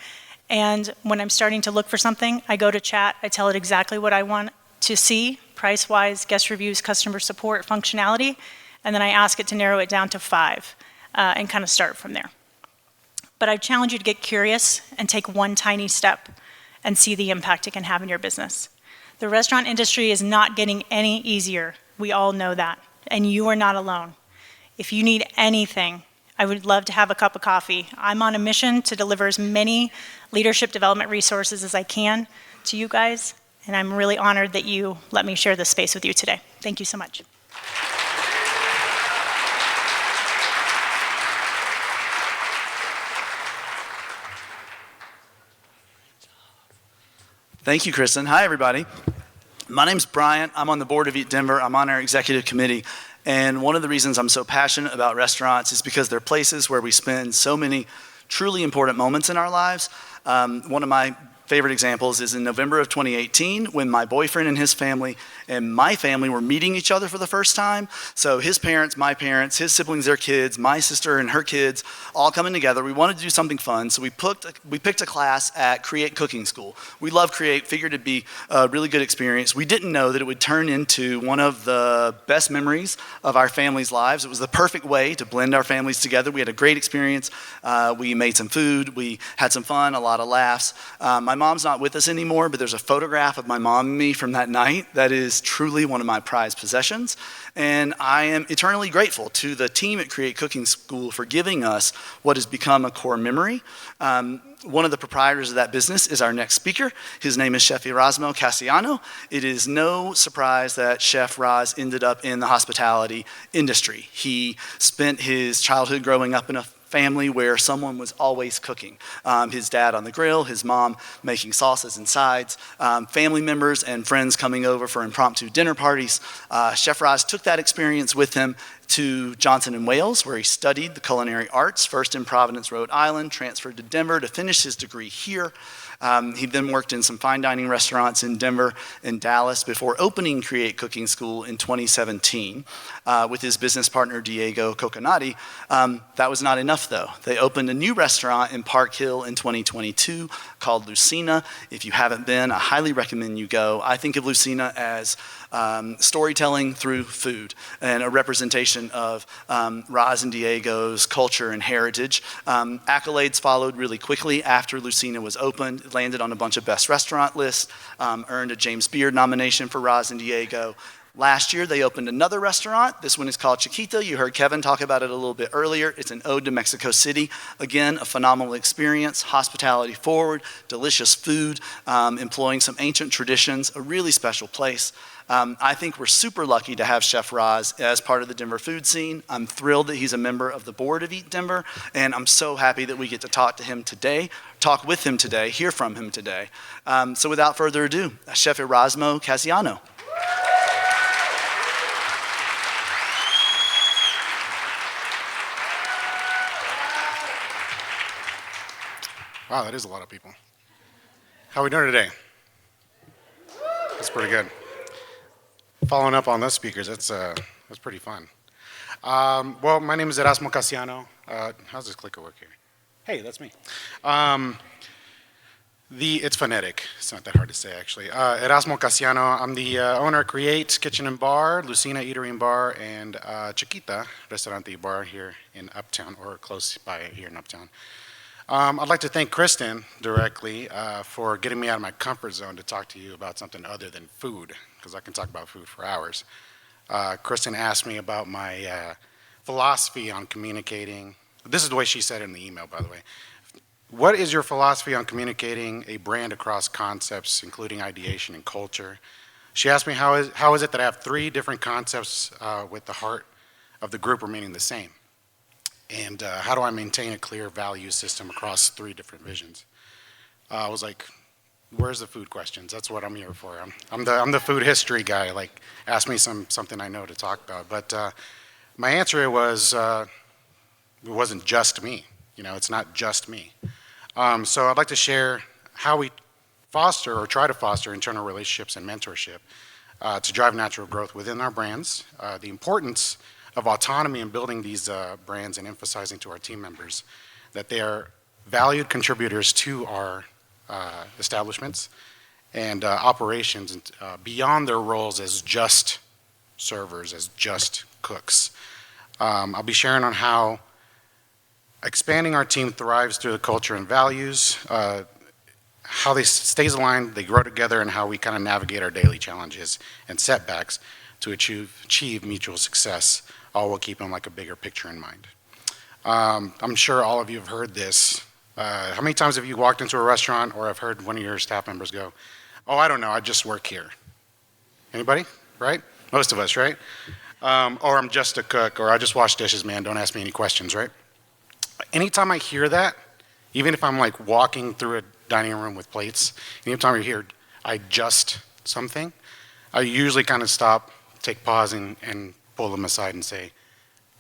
and when I'm starting to look for something, I go to chat, I tell it exactly what I want to see, price-wise, guest reviews, customer support, functionality, and then I ask it to narrow it down to 5 and kind of start from there. But I challenge you to get curious and take one tiny step and see the impact it can have in your business. The restaurant industry is not getting any easier. We all know that, and you are not alone. If you need anything, I would love to have a cup of coffee. I'm on a mission to deliver as many leadership development resources as I can to you guys, and I'm really honored that you let me share this space with you today. Thank you so much. Thank you, Christin. Hi, everybody. My name's Brian. I'm on the board of Eat Denver. I'm on our executive committee. And one of the reasons I'm so passionate about restaurants is because they're places where we spend so many truly important moments in our lives. One of my favorite examples is in November of 2018 when my boyfriend and his family and my family were meeting each other for the first time. So his parents, my parents, his siblings, their kids, my sister and her kids, all coming together. We wanted to do something fun, so we picked a class at Create Cooking School. We love Create, figured it'd be a really good experience. We didn't know that it would turn into one of the best memories of our family's lives. It was the perfect way to blend our families together. We had a great experience. We made some food. We had some fun, a lot of laughs. My mom's not with us anymore, but there's a photograph of my mom and me from that night that is truly one of my prized possessions. And I am eternally grateful to the team at Create Cooking School for giving us what has become a core memory. One of the proprietors of that business is our next speaker. His name is Chef Erasmo Casiano. It is no surprise that Chef Raz ended up in the hospitality industry. He spent his childhood growing up in a family where someone was always cooking. His dad on the grill, his mom making sauces and sides, family members and friends coming over for impromptu dinner parties. Chef Raz took that experience with him to Johnson & Wales, where he studied the culinary arts, first in Providence, Rhode Island, transferred to Denver to finish his degree here. He then worked in some fine dining restaurants in Denver and Dallas before opening Create Cooking School in 2017 with his business partner Diego Coconati. That was not enough though. They opened a new restaurant in Park Hill in 2022 called Lucina. If you haven't been, I highly recommend you go. I think of Lucina as storytelling through food and a representation of Raz and Diego's culture and heritage. Accolades followed really quickly after Lucina was opened. It landed on a bunch of best restaurant lists, earned a James Beard nomination for Raz and Diego, Last year, they opened another restaurant. This one is called Xiquita. You heard Kevin talk about it a little bit earlier. It's an ode to Mexico City. Again, a phenomenal experience, hospitality forward, delicious food, employing some ancient traditions, a really special place. I think we're super lucky to have Chef Roz as part of the Denver food scene. I'm thrilled that he's a member of the board of Eat Denver, and I'm so happy that we get to talk with him today, hear from him today. So without further ado, Chef Erasmo Casiano. Wow, that is a lot of people. How are we doing today? That's pretty good. Following up on those speakers, that's pretty fun. Well, my name is Erasmo Casiano. How's this clicker work here? Hey, that's me. It's phonetic. It's not that hard to say, actually. Erasmo Casiano. I'm the owner of Create Kitchen and Bar, Lucina Eatery and Bar, and Xiquita Restaurante Bar here in Uptown, or close by here in Uptown. I'd like to thank Christin directly for getting me out of my comfort zone to talk to you about something other than food, because I can talk about food for hours. Christin asked me about my philosophy on communicating. This is the way she said it in the email, by the way. What is your philosophy on communicating a brand across concepts, including ideation and culture? She asked me how is it that I have 3 different concepts with the heart of the group remaining the same? And how do I maintain a clear value system across 3 different visions? I was like, where's the food questions? That's what I'm here for. I'm the food history guy. Like, ask me something I know to talk about. But my answer was, it wasn't just me. You know, it's not just me. So I'd like to share how we foster or try to foster internal relationships and mentorship to drive natural growth within our brands, the importance of autonomy in building these brands and emphasizing to our team members that they are valued contributors to our establishments and operations beyond their roles as just servers, as just cooks. I'll be sharing on how expanding our team thrives through the culture and values, how they stays aligned, they grow together, and how we kind of navigate our daily challenges and setbacks to achieve mutual success, all while keeping like a bigger picture in mind. I'm sure all of you have heard this. How many times have you walked into a restaurant or have heard one of your staff members go, oh, I don't know, I just work here? Anybody? Right? Most of us, right? Or I'm just a cook, or I just wash dishes, man, don't ask me any questions, right? Anytime I hear that, even if I'm like walking through a dining room with plates, anytime I hear I just something, I usually kind of stop, take pause, and pull them aside and say,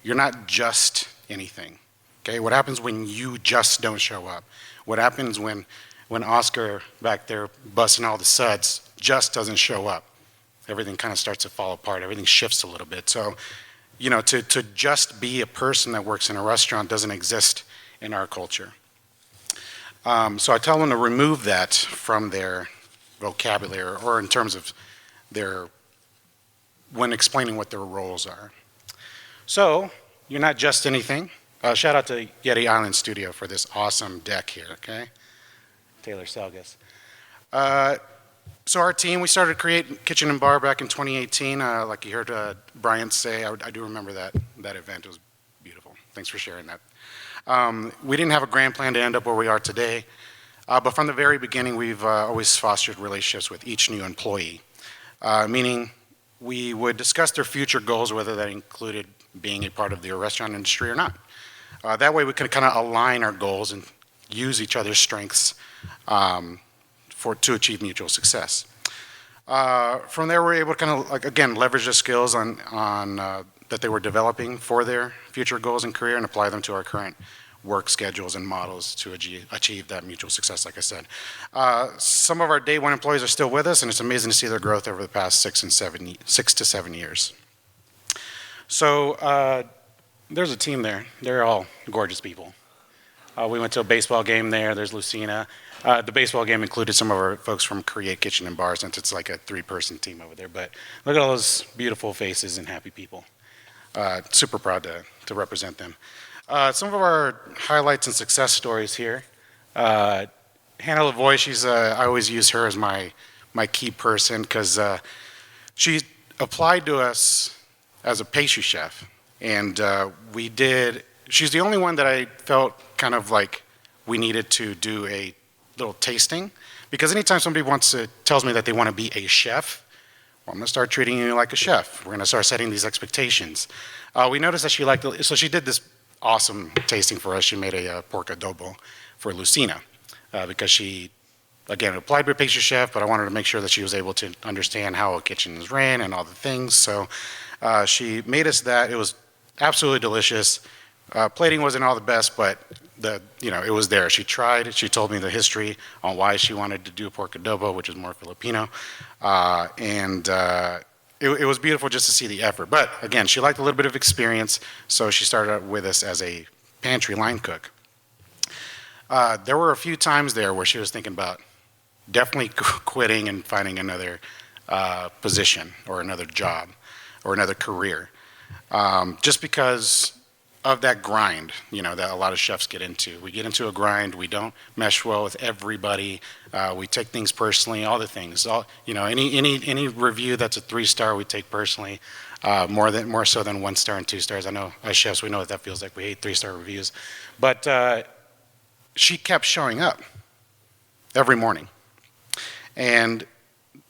you're not just anything. Okay, what happens when you just don't show up? What happens when Oscar back there busting all the suds just doesn't show up? Everything kind of starts to fall apart. Everything shifts a little bit. So, you know, to just be a person that works in a restaurant doesn't exist in our culture. So I tell them to remove that from their vocabulary, or in terms of when explaining what their roles are. So, you're not just anything. Shout out to Yeti Island Studio for this awesome deck here, okay? Taylor Selgus. So our team, we started to create Kitchen and Bar back in 2018. Like you heard Brian say, I do remember that event. It was beautiful. Thanks for sharing that. We didn't have a grand plan to end up where we are today, but from the very beginning, we've always fostered relationships with each new employee, meaning we would discuss their future goals, whether that included being a part of the restaurant industry or not. That way we could kind of align our goals and use each other's strengths to achieve mutual success. From there, we're able to kind of, like, again, leverage the skills on that they were developing for their future goals and career and apply them to our current work schedules and models to achieve that mutual success, like I said. Some of our day one employees are still with us, and it's amazing to see their growth over the past 6 to 7 years. So there's a team there. They're all gorgeous people. We went to a baseball game there. There's Lucina. The baseball game included some of our folks from Create Kitchen and Bar, since it's like a 3-person team over there. But look at all those beautiful faces and happy people. Super proud to represent them. Some of our highlights and success stories here. Hannah Lavoie, I always use her as my key person, because she applied to us as a pastry chef. And she's the only one that I felt kind of like we needed to do a little tasting. Because anytime somebody tells me that they want to be a chef, well, I'm going to start treating you like a chef. We're going to start setting these expectations. We noticed that so she did this awesome tasting for us. She made a pork adobo for Lucina because she, again, applied to a pastry chef, but I wanted to make sure that she was able to understand how a kitchen is ran and all the things. So she made us that. It was absolutely delicious. Plating wasn't all the best, but it was there. She tried. She told me the history on why she wanted to do pork adobo, which is more Filipino, it was beautiful just to see the effort. But again, she liked a little bit of experience, so she started out with us as a pantry line cook. There were a few times there where she was thinking about definitely quitting and finding another position or another job or another career, just because of that grind, that a lot of chefs get into. We get into a grind. We don't mesh well with everybody. We take things personally. All the things. Any review that's a 3-star, we take personally. More so than 1 star and 2 stars. I know as chefs, we know what that feels like. We hate 3-star reviews, but she kept showing up every morning, and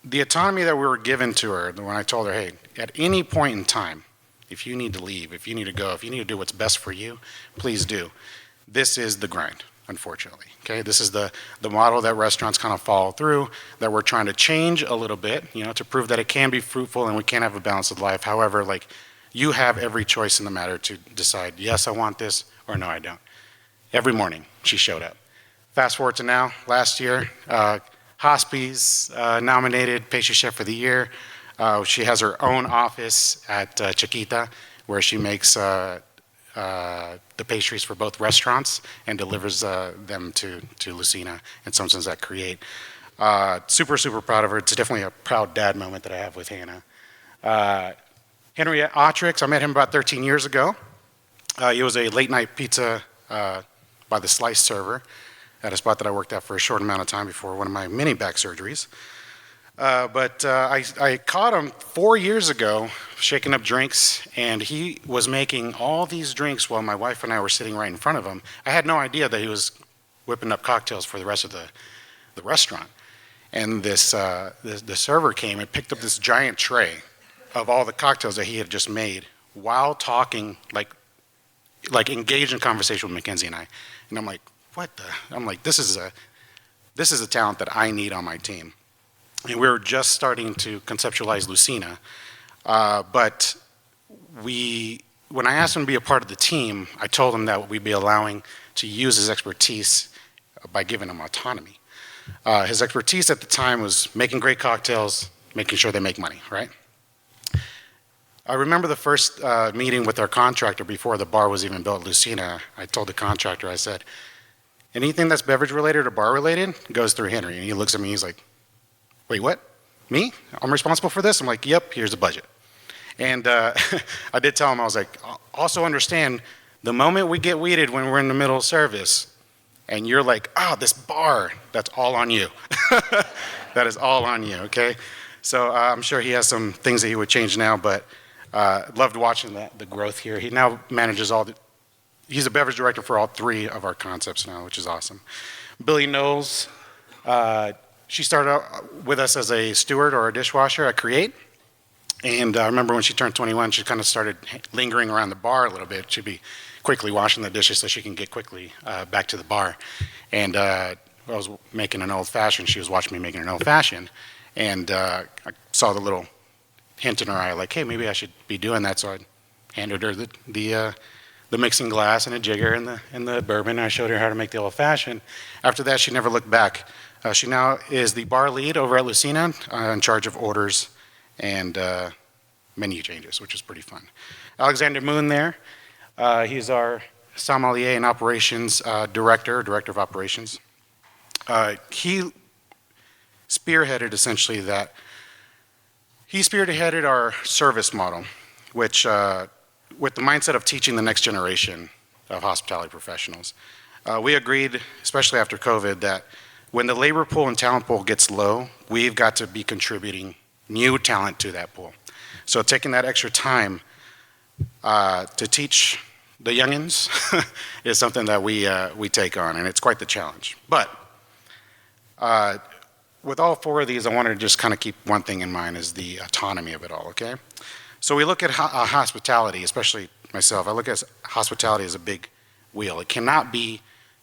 the autonomy that we were given to her when I told her, hey, at any point in time, if you need to leave, if you need to go, if you need to do what's best for you, please do. This is the grind, unfortunately. Okay, this is the model that restaurants kind of follow through, that we're trying to change a little bit, to prove that it can be fruitful and we can have a balance of life. However, you have every choice in the matter to decide, yes, I want this, or no, I don't. Every morning, she showed up. Fast forward to now, last year, Hospies nominated Pastry Chef for the Year. She has her own office at Xiquita, where she makes the pastries for both restaurants and delivers them to Lucina and sometimes that create. Super, super proud of her. It's definitely a proud dad moment that I have with Hannah. Henry Autrix, I met him about 13 years ago. He was a late night pizza by the slice server at a spot that I worked at for a short amount of time before one of my mini back surgeries. But I caught him 4 years ago shaking up drinks, and he was making all these drinks while my wife and I were sitting right in front of him. I had no idea that he was whipping up cocktails for the rest of the restaurant. And the server came and picked up this giant tray of all the cocktails that he had just made while talking, like engaged in conversation with Mackenzie and I. And I'm like, what the? I'm like, this is a talent that I need on my team. And we were just starting to conceptualize Lucina, but when I asked him to be a part of the team, I told him that we'd be allowing to use his expertise by giving him autonomy. His expertise at the time was making great cocktails, making sure they make money, right? I remember the first meeting with our contractor before the bar was even built at Lucina. I told the contractor, I said, anything that's beverage related or bar related goes through Henry. And he looks at me, he's like, wait, what? Me? I'm responsible for this? I'm like, yep, here's the budget. And I did tell him, I was like, also understand, the moment we get weeded when we're in the middle of service, and you're like, this bar, that's all on you. That is all on you, okay? So I'm sure he has some things that he would change now, but loved watching the growth here. He now manages he's a beverage director for all 3 of our concepts now, which is awesome. Billy Knowles, she started out with us as a steward or a dishwasher at Create. And I remember when she turned 21, she kind of started lingering around the bar a little bit. She'd be quickly washing the dishes so she can get quickly back to the bar. And I was making an old fashioned. She was watching me making an old fashioned. And I saw the little hint in her eye, like, hey, maybe I should be doing that. So I handed her the mixing glass and a jigger and the bourbon. I showed her how to make the old fashioned. After that, she never looked back. She now is the bar lead over at Lucina, in charge of orders and menu changes, which is pretty fun. Alexander Moon there. He's our sommelier and operations director of operations. He spearheaded essentially he spearheaded our service model, which with the mindset of teaching the next generation of hospitality professionals. We agreed, especially after COVID, that when the labor pool and talent pool gets low, we've got to be contributing new talent to that pool. So taking that extra time to teach the youngins is something that we take on, and it's quite the challenge. But with all four of these, I wanted to just kind of keep one thing in mind, is the autonomy of it all, okay? So we look at hospitality, especially myself, I look at hospitality as a big wheel. It cannot be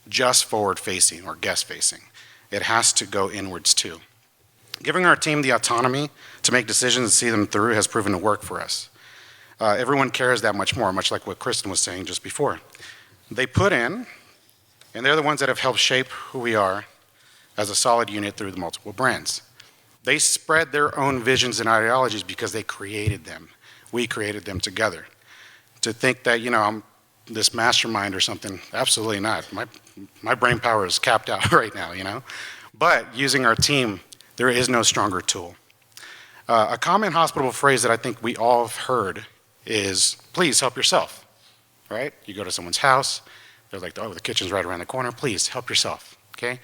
just forward-facing or guest-facing. It has to go inwards too. Giving our team the autonomy to make decisions and see them through has proven to work for us. Everyone cares that much more, much like what Christin was saying just before. They put in, and they're the ones that have helped shape who we are as a solid unit through the multiple brands. They spread their own visions and ideologies because they created them. We created them together. To think that, I'm this mastermind or something, absolutely not. My brain power is capped out right now, But using our team, there is no stronger tool. A common hospitable phrase that I think we all have heard is, please help yourself, right? You go to someone's house, they're like, oh, the kitchen's right around the corner, please help yourself, okay?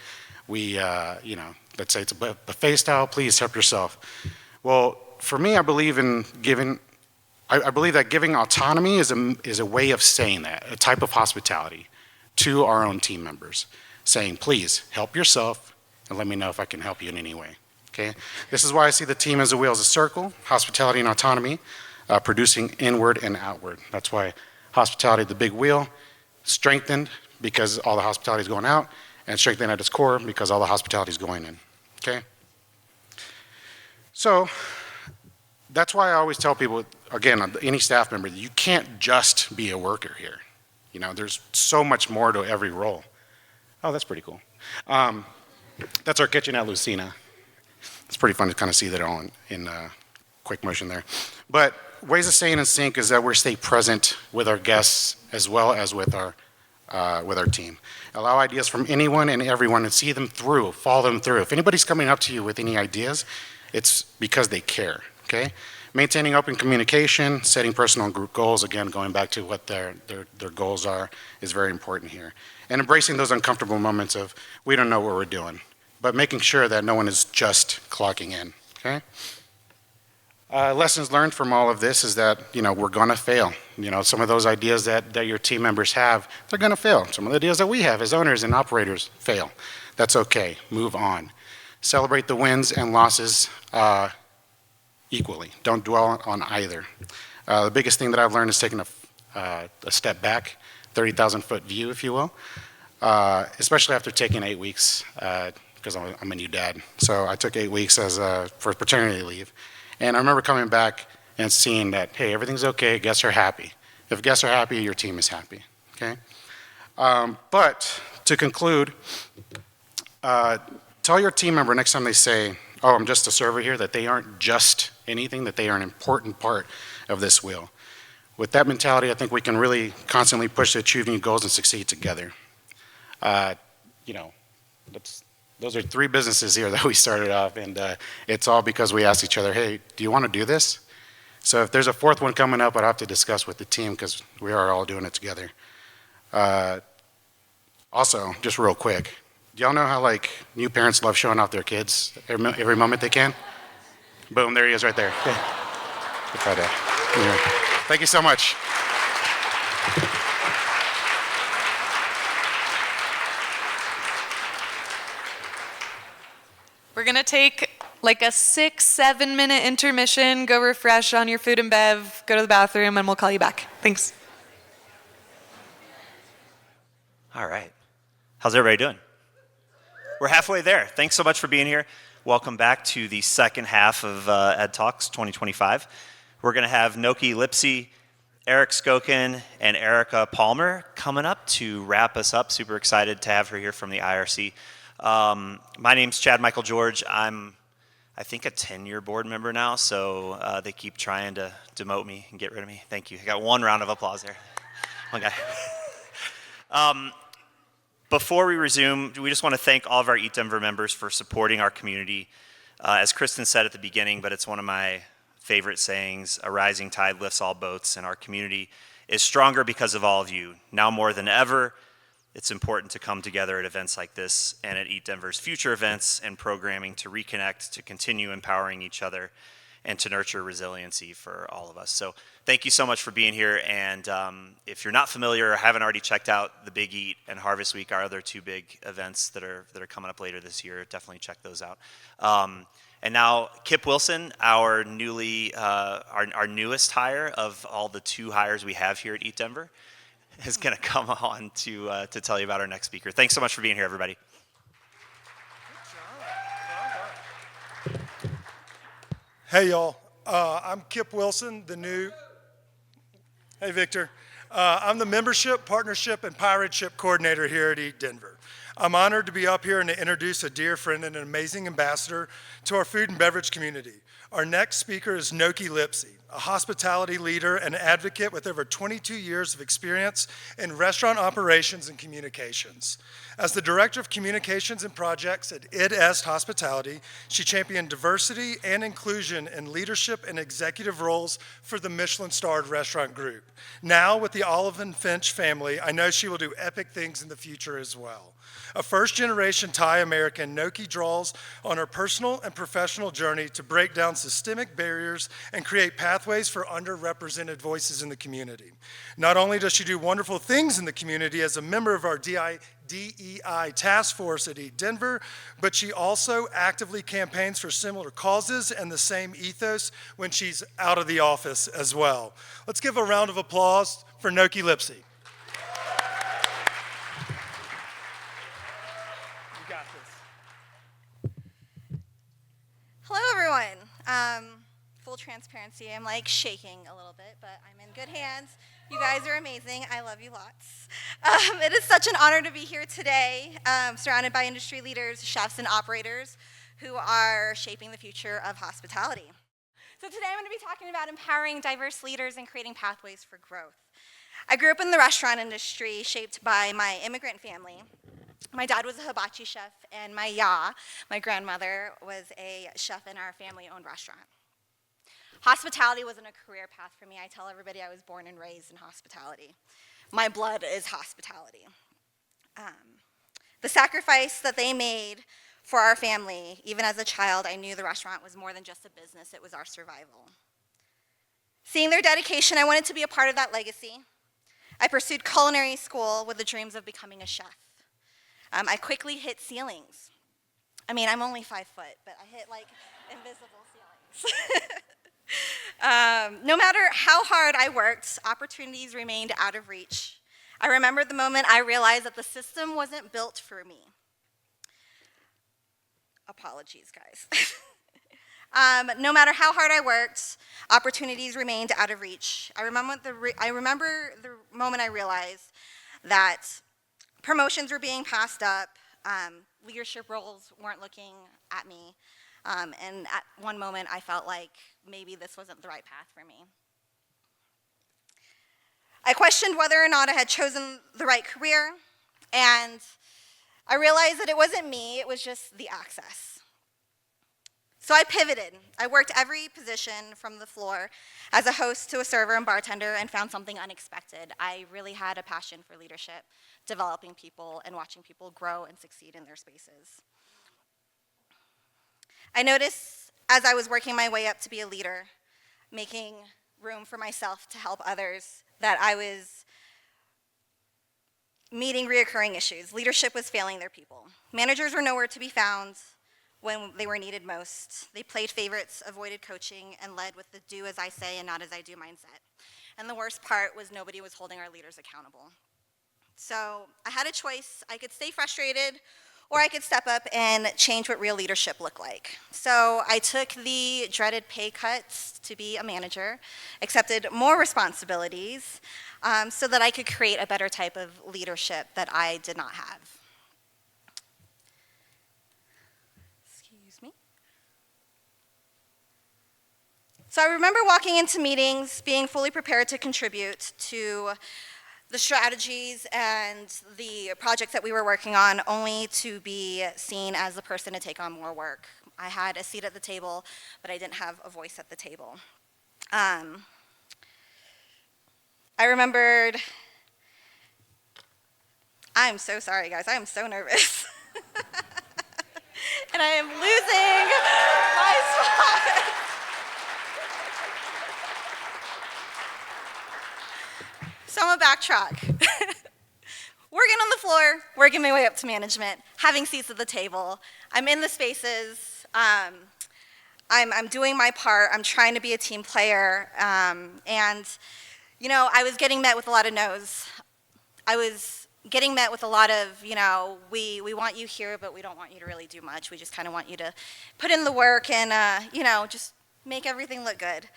We, let's say it's a buffet style, please help yourself. Well, for me, I believe in giving, I believe that giving autonomy is a way of saying that, a type of hospitality to our own team members, saying, please help yourself and let me know if I can help you in any way, okay? This is why I see the team as a wheel, as a circle, hospitality and autonomy, producing inward and outward. That's why hospitality, the big wheel, strengthened because all the hospitality is going out, and strengthened at its core because all the hospitality is going in, okay? So that's why I always tell people, again, any staff member, that you can't just be a worker here. There's so much more to every role. Oh, that's pretty cool. That's our kitchen at Lucina. It's pretty fun to kind of see that all in quick motion there. But ways of staying in sync is that we stay present with our guests as well as with our team. Allow ideas from anyone and everyone and see them through, follow them through. If anybody's coming up to you with any ideas, it's because they care, okay? Maintaining open communication, setting personal and group goals, again, going back to what their goals are, is very important here. And embracing those uncomfortable moments of, we don't know what we're doing, but making sure that no one is just clocking in, okay? Lessons learned from all of this is that, we're gonna fail. Some of those ideas that your team members have, they're gonna fail. Some of the ideas that we have as owners and operators fail. That's okay, move on. Celebrate the wins and losses equally. Don't dwell on either. The biggest thing that I've learned is taking a step back, 30,000 foot view, if you will, especially after taking 8 weeks, because I'm a new dad. So I took 8 weeks for paternity leave. And I remember coming back and seeing that, hey, everything's okay, guests are happy. If guests are happy, your team is happy, okay? But to conclude, tell your team member next time they say, oh, I'm just a server here, that they aren't just anything, that they are an important part of this wheel. With that mentality, I think we can really constantly push to achieving goals and succeed together. Those are 3 businesses here that we started off, and it's all because we asked each other, hey, do you want to do this? So if there's a 4th one coming up, I'd have to discuss with the team because we are all doing it together. Also, just real quick, do y'all know how new parents love showing off their kids every moment they can? Boom, there he is right there. Thank you so much. We're gonna take a 6-7 minute intermission, go refresh on your food and bev, go to the bathroom, and we'll call you back. Thanks. All right. How's everybody doing? We're halfway there. Thanks so much for being here. Welcome back to the second half of Ed Talks 2025. We're gonna have Nokkie, Lipsey, Eric Skokan, and Erika Polmar coming up to wrap us up. Super excited to have her here from the IRC. My name's Chad Michael George. I'm, I think, a 10-year board member now, so they keep trying to demote me and get rid of me. Thank you. I got 1 round of applause there. One guy. Before we resume, we just want to thank all of our Eat Denver members for supporting our community. As Christin said at the beginning, but it's one of my favorite sayings, a rising tide lifts all boats, and our community is stronger because of all of you. Now more than ever, it's important to come together at events like this and at Eat Denver's future events and programming to reconnect, to continue empowering each other, and to nurture resiliency for all of us. So thank you so much for being here. And if you're not familiar or haven't already checked out the Big Eat and Harvest Week, our other two big events that are coming up later this year, definitely check those out. And now Kip Wilson, our newest hire of all the 2 hires we have here at Eat Denver, is going to come on to tell you about our next speaker. Thanks so much for being here, everybody. Hey, y'all. I'm Kip Wilson, the new... Hey, Victor. I'm the Membership, Partnership, and Pirateship Coordinator here at Eat Denver. I'm honored to be up here and to introduce a dear friend and an amazing ambassador to our food and beverage community. Our next speaker is Nokkie Lipsey, a hospitality leader and advocate with over 22 years of experience in restaurant operations and communications. As the Director of Communications and Projects at Id Est Hospitality, she championed diversity and inclusion in leadership and executive roles for the Michelin-starred restaurant group. Now, with the Olive and Finch family, I know she will do epic things in the future as well. A first-generation Thai American, Nokkie draws on her personal and professional journey to break down systemic barriers and create pathways for underrepresented voices in the community. Not only does she do wonderful things in the community as a member of our DEI task force at Eat Denver, but she also actively campaigns for similar causes and the same ethos when she's out of the office as well. Let's give a round of applause for Nokkie Lipsey. Hello, everyone. Full transparency, I'm like shaking a little bit, but I'm in good hands. You guys are amazing. I love you lots. It is such an honor to be here today, surrounded by industry leaders, chefs, and operators who are shaping the future of hospitality. So today I'm going to be talking about empowering diverse leaders and creating pathways for growth. I grew up in the restaurant industry, shaped by my immigrant family. My dad was a hibachi chef, and my grandmother, was a chef in our family-owned restaurant. Hospitality wasn't a career path for me. I tell everybody I was born and raised in hospitality. My blood is hospitality. The sacrifice that they made for our family, even as a child, I knew the restaurant was more than just a business, it was our survival. Seeing their dedication, I wanted to be a part of that legacy. I pursued culinary school with the dreams of becoming a chef. I quickly hit ceilings. I mean, I'm only 5 foot, but I hit like invisible ceilings. No matter how hard I worked, opportunities remained out of reach. I remember the moment I realized that the system wasn't built for me. Apologies, guys. No matter how hard I worked, opportunities remained out of reach. I remember the moment I realized that promotions were being passed up, leadership roles weren't looking at me, and at one moment I felt like maybe this wasn't the right path for me. I questioned whether or not I had chosen the right career, and I realized that it wasn't me, it was just the access. So I pivoted. I worked every position from the floor as a host to a server and bartender and found something unexpected. I really had a passion for leadership, developing people and watching people grow and succeed in their spaces. I noticed as I was working my way up to be a leader, making room for myself to help others, that I was meeting reoccurring issues. Leadership was failing their people. Managers were nowhere to be found when they were needed most. They played favorites, avoided coaching, and led with the do as I say and not as I do mindset. And the worst part was nobody was holding our leaders accountable. So I had a choice. I could stay frustrated, or I could step up and change what real leadership looked like. So I took the dreaded pay cuts to be a manager, accepted more responsibilities, so that I could create a better type of leadership that I did not have. So I remember walking into meetings, being fully prepared to contribute to the strategies and the projects that we were working on, only to be seen as the person to take on more work. I had a seat at the table, but I didn't have a voice at the table. I remembered, I'm so sorry guys, I am so nervous. And I am losing my spot. backtrack. Working on the floor, working my way up to management, having seats at the table. I'm in the spaces. I'm doing my part. I'm trying to be a team player. And, you know, I was getting met with a lot of no's. I was getting met with a lot of, you know, we want you here, but we don't want you to really do much. We just kind of want you to put in the work and, you know, just make everything look good.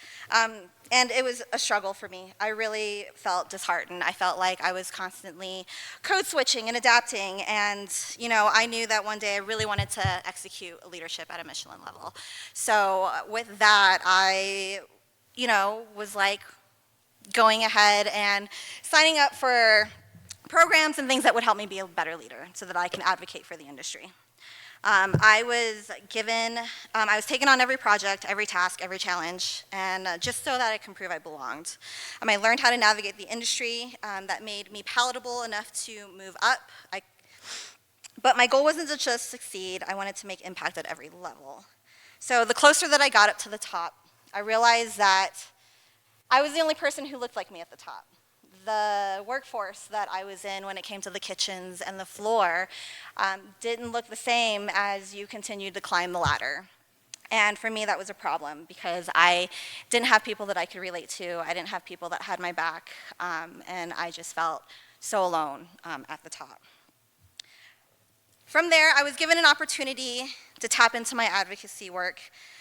And it was a struggle for me. I really felt disheartened. I felt like I was constantly code switching and adapting. And, you know, I knew that one day I really wanted to execute a leadership at a Michelin level. So with that, I, you know, was like going ahead and signing up for programs and things that would help me be a better leader so that I can advocate for the industry. I was taken on every project, every task, every challenge, and just so that I can prove I belonged. I learned how to navigate the industry that made me palatable enough to move up. But my goal wasn't to just succeed, I wanted to make impact at every level. So the closer that I got up to the top, I realized that I was the only person who looked like me at the top. The workforce that I was in when it came to the kitchens and the floor didn't look the same as you continued to climb the ladder. And for me, that was a problem because I didn't have people that I could relate to. I didn't have people that had my back, and I just felt so alone at the top. From there, I was given an opportunity to tap into my advocacy work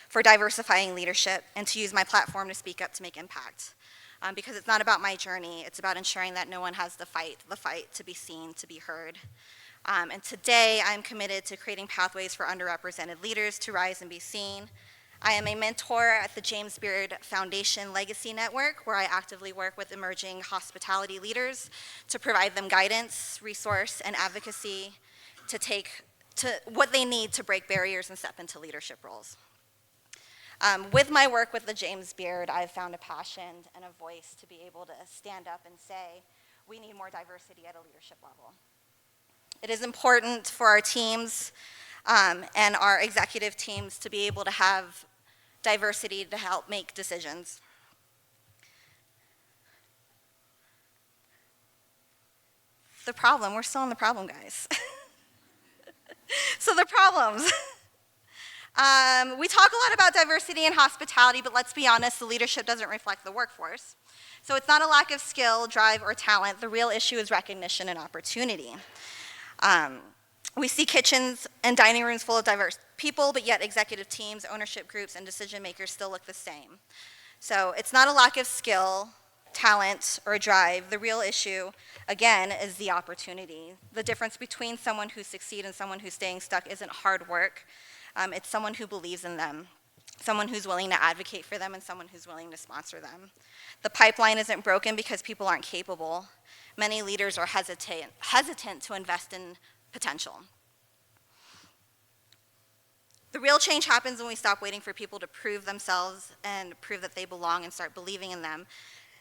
for diversifying leadership and to use my platform to speak up to make impact. Because it's not about my journey, it's about ensuring that no one has the fight to be seen, to be heard. And today, I'm committed to creating pathways for underrepresented leaders to rise and be seen. I am a mentor at the James Beard Foundation Legacy Network, where I actively work with emerging hospitality leaders to provide them guidance, resource, and advocacy to what they need to break barriers and step into leadership roles. With my work with the James Beard, I've found a passion and a voice to be able to stand up and say, we need more diversity at a leadership level. It is important for our teams and our executive teams to be able to have diversity to help make decisions. We're still on the problem, guys. So the problems. We talk a lot about diversity and hospitality, but let's be honest, the leadership doesn't reflect the workforce. So it's not a lack of skill, drive, or talent. The real issue is recognition and opportunity. We see kitchens and dining rooms full of diverse people, but yet executive teams, ownership groups, and decision makers still look the same. So it's not a lack of skill, talent, or drive. The real issue, again, is the opportunity. The difference between someone who succeeds and someone who's staying stuck isn't hard work. It's someone who believes in them, someone who's willing to advocate for them, and someone who's willing to sponsor them. The pipeline isn't broken because people aren't capable. Many leaders are hesitant to invest in potential. The real change happens when we stop waiting for people to prove themselves and prove that they belong and start believing in them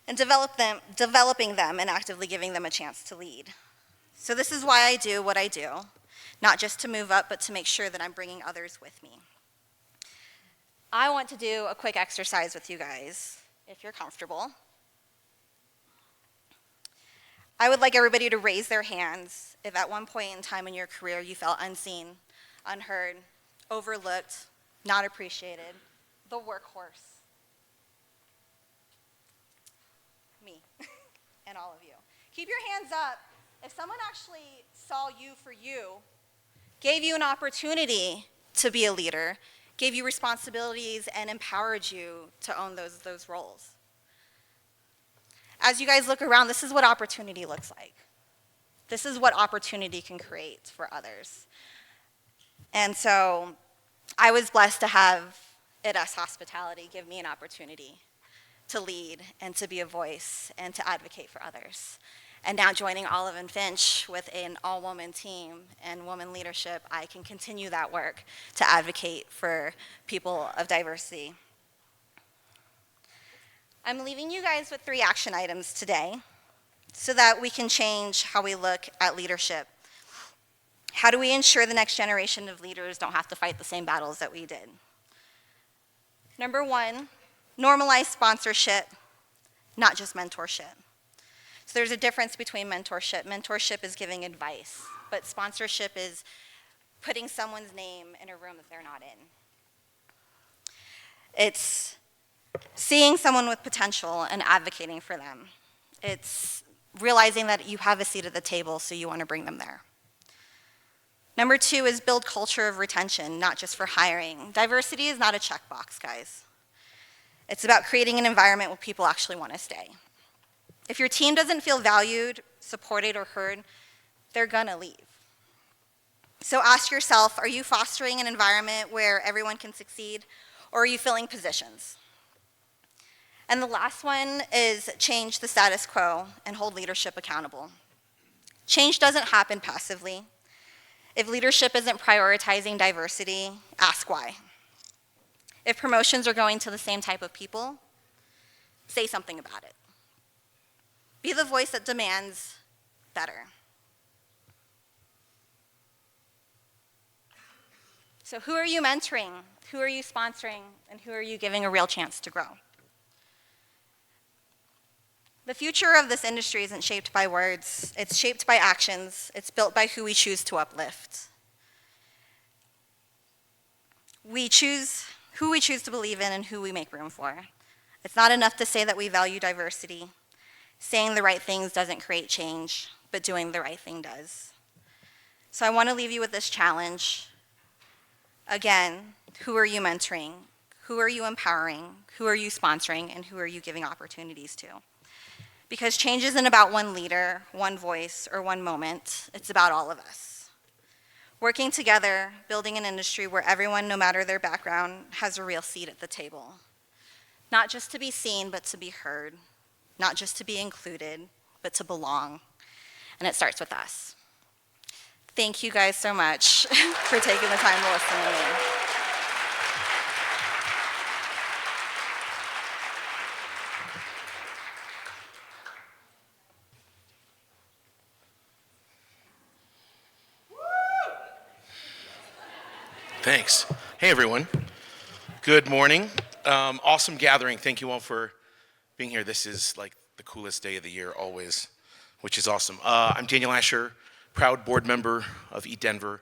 and developing them and actively giving them a chance to lead. So this is why I do what I do. Not just to move up, but to make sure that I'm bringing others with me. I want to do a quick exercise with you guys, if you're comfortable. I would like everybody to raise their hands if at one point in time in your career you felt unseen, unheard, overlooked, not appreciated, the workhorse. Me and all of you. Keep your hands up. If someone actually saw you for you, gave you an opportunity to be a leader, gave you responsibilities, and empowered you to own those roles. As you guys look around, this is what opportunity looks like. This is what opportunity can create for others. And so I was blessed to have Erasmo Hospitality give me an opportunity to lead and to be a voice and to advocate for others. And now joining Olive and Finch with an all-woman team and woman leadership, I can continue that work to advocate for people of diversity. I'm leaving you guys with 3 action items today so that we can change how we look at leadership. How do we ensure the next generation of leaders don't have to fight the same battles that we did? Number 1, normalize sponsorship, not just mentorship. So there's a difference between mentorship. Mentorship is giving advice, but sponsorship is putting someone's name in a room that they're not in. It's seeing someone with potential and advocating for them. It's realizing that you have a seat at the table, so you want to bring them there. Number 2 is build culture of retention, not just for hiring. Diversity is not a checkbox, guys. It's about creating an environment where people actually want to stay. If your team doesn't feel valued, supported, or heard, they're gonna leave. So ask yourself, are you fostering an environment where everyone can succeed, or are you filling positions? And the last one is change the status quo and hold leadership accountable. Change doesn't happen passively. If leadership isn't prioritizing diversity, ask why. If promotions are going to the same type of people, say something about it. Be the voice that demands better. So who are you mentoring? Who are you sponsoring? And who are you giving a real chance to grow? The future of this industry isn't shaped by words. It's shaped by actions. It's built by who we choose to uplift. We choose who we choose to believe in and who we make room for. It's not enough to say that we value diversity. Saying the right things doesn't create change, but doing the right thing does. So I want to leave you with this challenge. Again, who are you mentoring? Who are you empowering? Who are you sponsoring? And who are you giving opportunities to? Because change isn't about one leader, one voice, or one moment. It's about all of us. Working together, building an industry where everyone, no matter their background, has a real seat at the table. Not just to be seen, but to be heard. Not just to be included, but to belong. And it starts with us. Thank you guys so much for taking the time to listen to me. Thanks. Hey, everyone. Good morning. Awesome gathering. Thank you all for being here. This is like the coolest day of the year always, which is awesome. I'm Daniel Asher, proud board member of Eat Denver,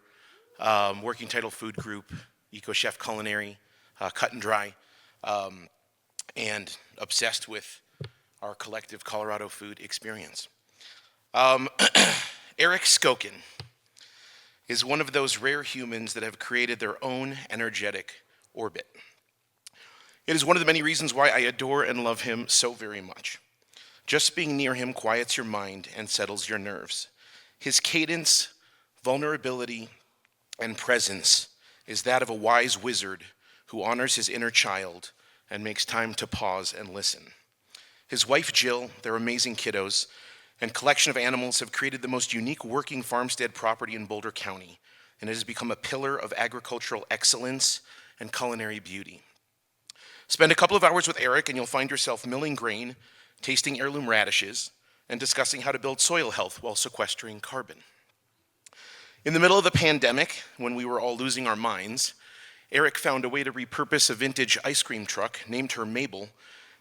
working title food group, Eco Chef Culinary, Cut and Dry, and obsessed with our collective Colorado food experience. Eric Skokan is one of those rare humans that have created their own energetic orbit. It is one of the many reasons why I adore and love him so very much. Just being near him quiets your mind and settles your nerves. His cadence, vulnerability, and presence is that of a wise wizard who honors his inner child and makes time to pause and listen. His wife Jill, their amazing kiddos, and collection of animals have created the most unique working farmstead property in Boulder County, and it has become a pillar of agricultural excellence and culinary beauty. Spend a couple of hours with Eric and you'll find yourself milling grain, tasting heirloom radishes, and discussing how to build soil health while sequestering carbon. In the middle of the pandemic, when we were all losing our minds, Eric found a way to repurpose a vintage ice cream truck, named her Mabel,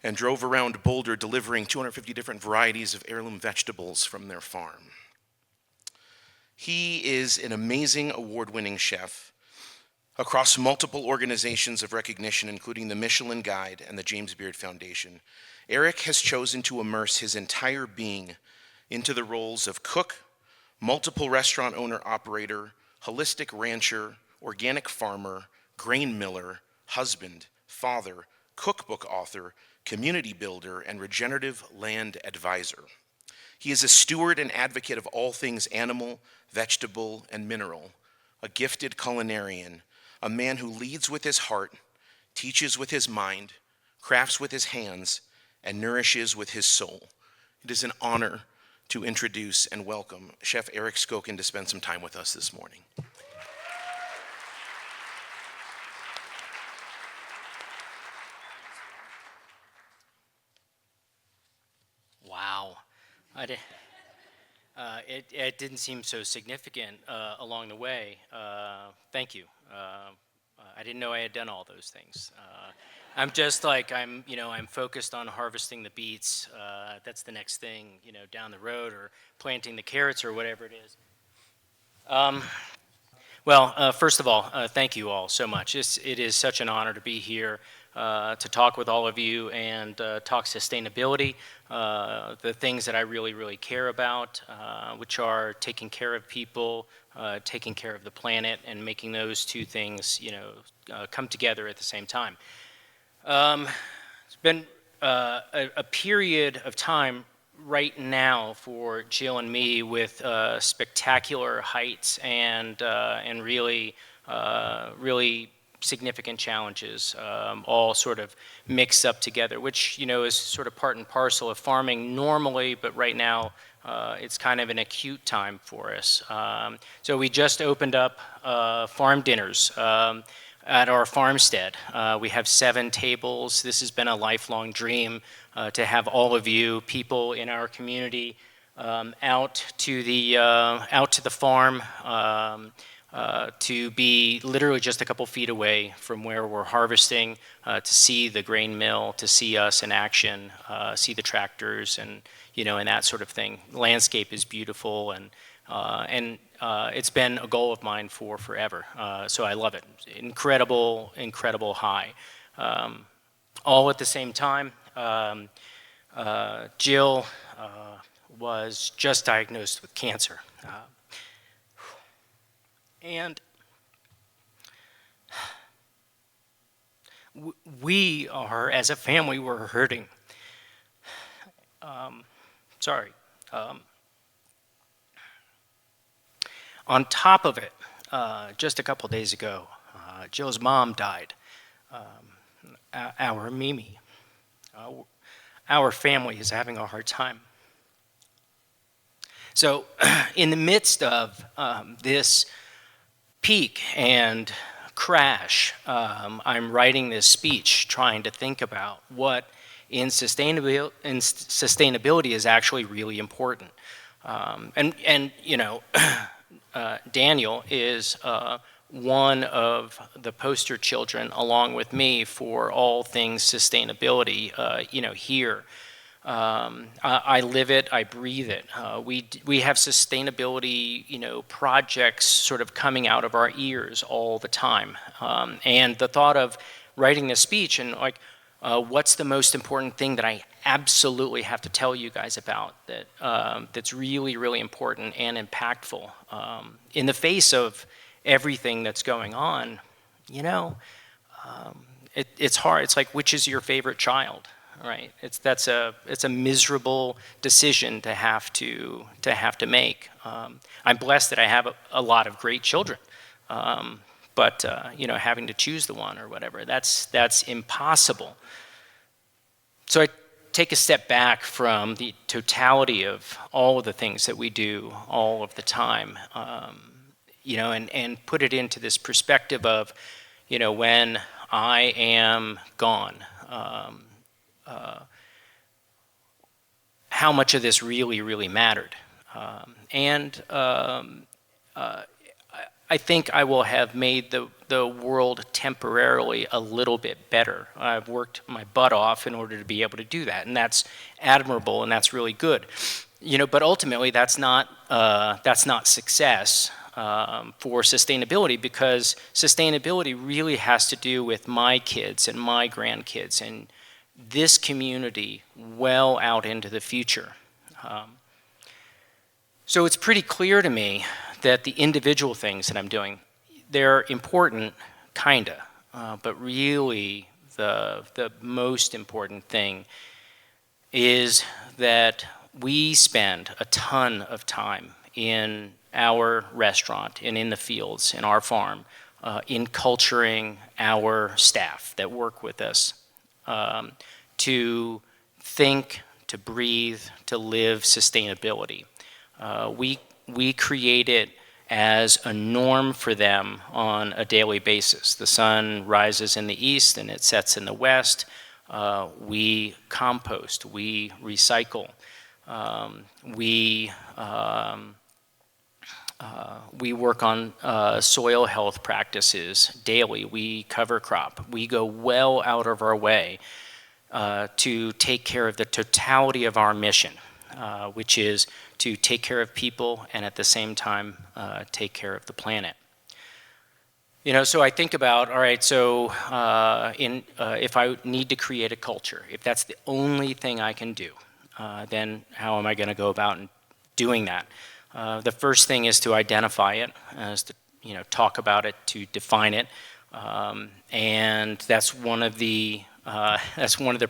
and drove around Boulder delivering 250 different varieties of heirloom vegetables from their farm. He is an amazing award-winning chef across multiple organizations of recognition, including the Michelin Guide and the James Beard Foundation. Eric has chosen to immerse his entire being into the roles of cook, multiple restaurant owner-operator, holistic rancher, organic farmer, grain miller, husband, father, cookbook author, community builder, and regenerative land advisor. He is a steward and advocate of all things animal, vegetable, and mineral, a gifted culinarian, a man who leads with his heart, teaches with his mind, crafts with his hands, and nourishes with his soul. It is an honor to introduce and welcome Chef Eric Skokan to spend some time with us this morning. Wow. It didn't seem so significant along the way. Thank you. I didn't know I had done all those things. I'm just like, I'm focused on harvesting the beets. That's the next thing, down the road, or planting the carrots or whatever it is. Well, first of all, thank you all so much. It is such an honor to be here to talk with all of you and talk sustainability, the things that I really, really care about, which are taking care of people, taking care of the planet, and making those two things, come together at the same time. It's been a period of time right now for Jill and me with spectacular heights and really significant challenges, all sort of mixed up together, which is sort of part and parcel of farming normally, but right now it's kind of an acute time for us. So we just opened up farm dinners at our farmstead. We have 7 tables. This has been a lifelong dream to have all of you people in our community out to the farm, to be literally just a couple feet away from where we're harvesting, to see the grain mill, to see us in action, see the tractors, and and that sort of thing. The landscape is beautiful, and it's been a goal of mine for forever. So I love it. Incredible, incredible high. All at the same time, Jill was just diagnosed with cancer. And we are, as a family, we're hurting. Sorry. On top of it, just a couple days ago, Jill's mom died. Our Mimi. Our family is having a hard time. So, in the midst of this peak and crash, I'm writing this speech trying to think about what in sustainability is actually really important. Daniel is one of the poster children, along with me, for all things sustainability, here. I live it, I breathe it. We have sustainability, projects sort of coming out of our ears all the time. And the thought of writing this speech and what's the most important thing that I absolutely have to tell you guys about that's really, really important and impactful in the face of everything that's going on, it's hard. It's like, which is your favorite child, right? It's a miserable decision to have to make. I'm blessed that I have a lot of great children, but having to choose the one or whatever, that's impossible. So I take a step back from the totality of all of the things that we do all of the time, and put it into this perspective of, when I am gone, how much of this really, really mattered. I think I will have made the world temporarily a little bit better. I've worked my butt off in order to be able to do that, and that's admirable, and that's really good. But ultimately, that's not success for sustainability, because sustainability really has to do with my kids and my grandkids and this community well out into the future. So it's pretty clear to me that the individual things that I'm doing, they're important, kinda, but really the most important thing is that we spend a ton of time in our restaurant and in the fields, in our farm, in culturing our staff that work with us, to think, to breathe, to live sustainability. We create it as a norm for them on a daily basis. The sun rises in the east and it sets in the west. We compost, we recycle, we We work on soil health practices daily. We cover crop. We go well out of our way to take care of the totality of our mission, which is to take care of people and at the same time take care of the planet. So I think about, all right, so if I need to create a culture, if that's the only thing I can do, then how am I going to go about doing that? The first thing is to identify it, is to talk about it, to define it, and that's one of the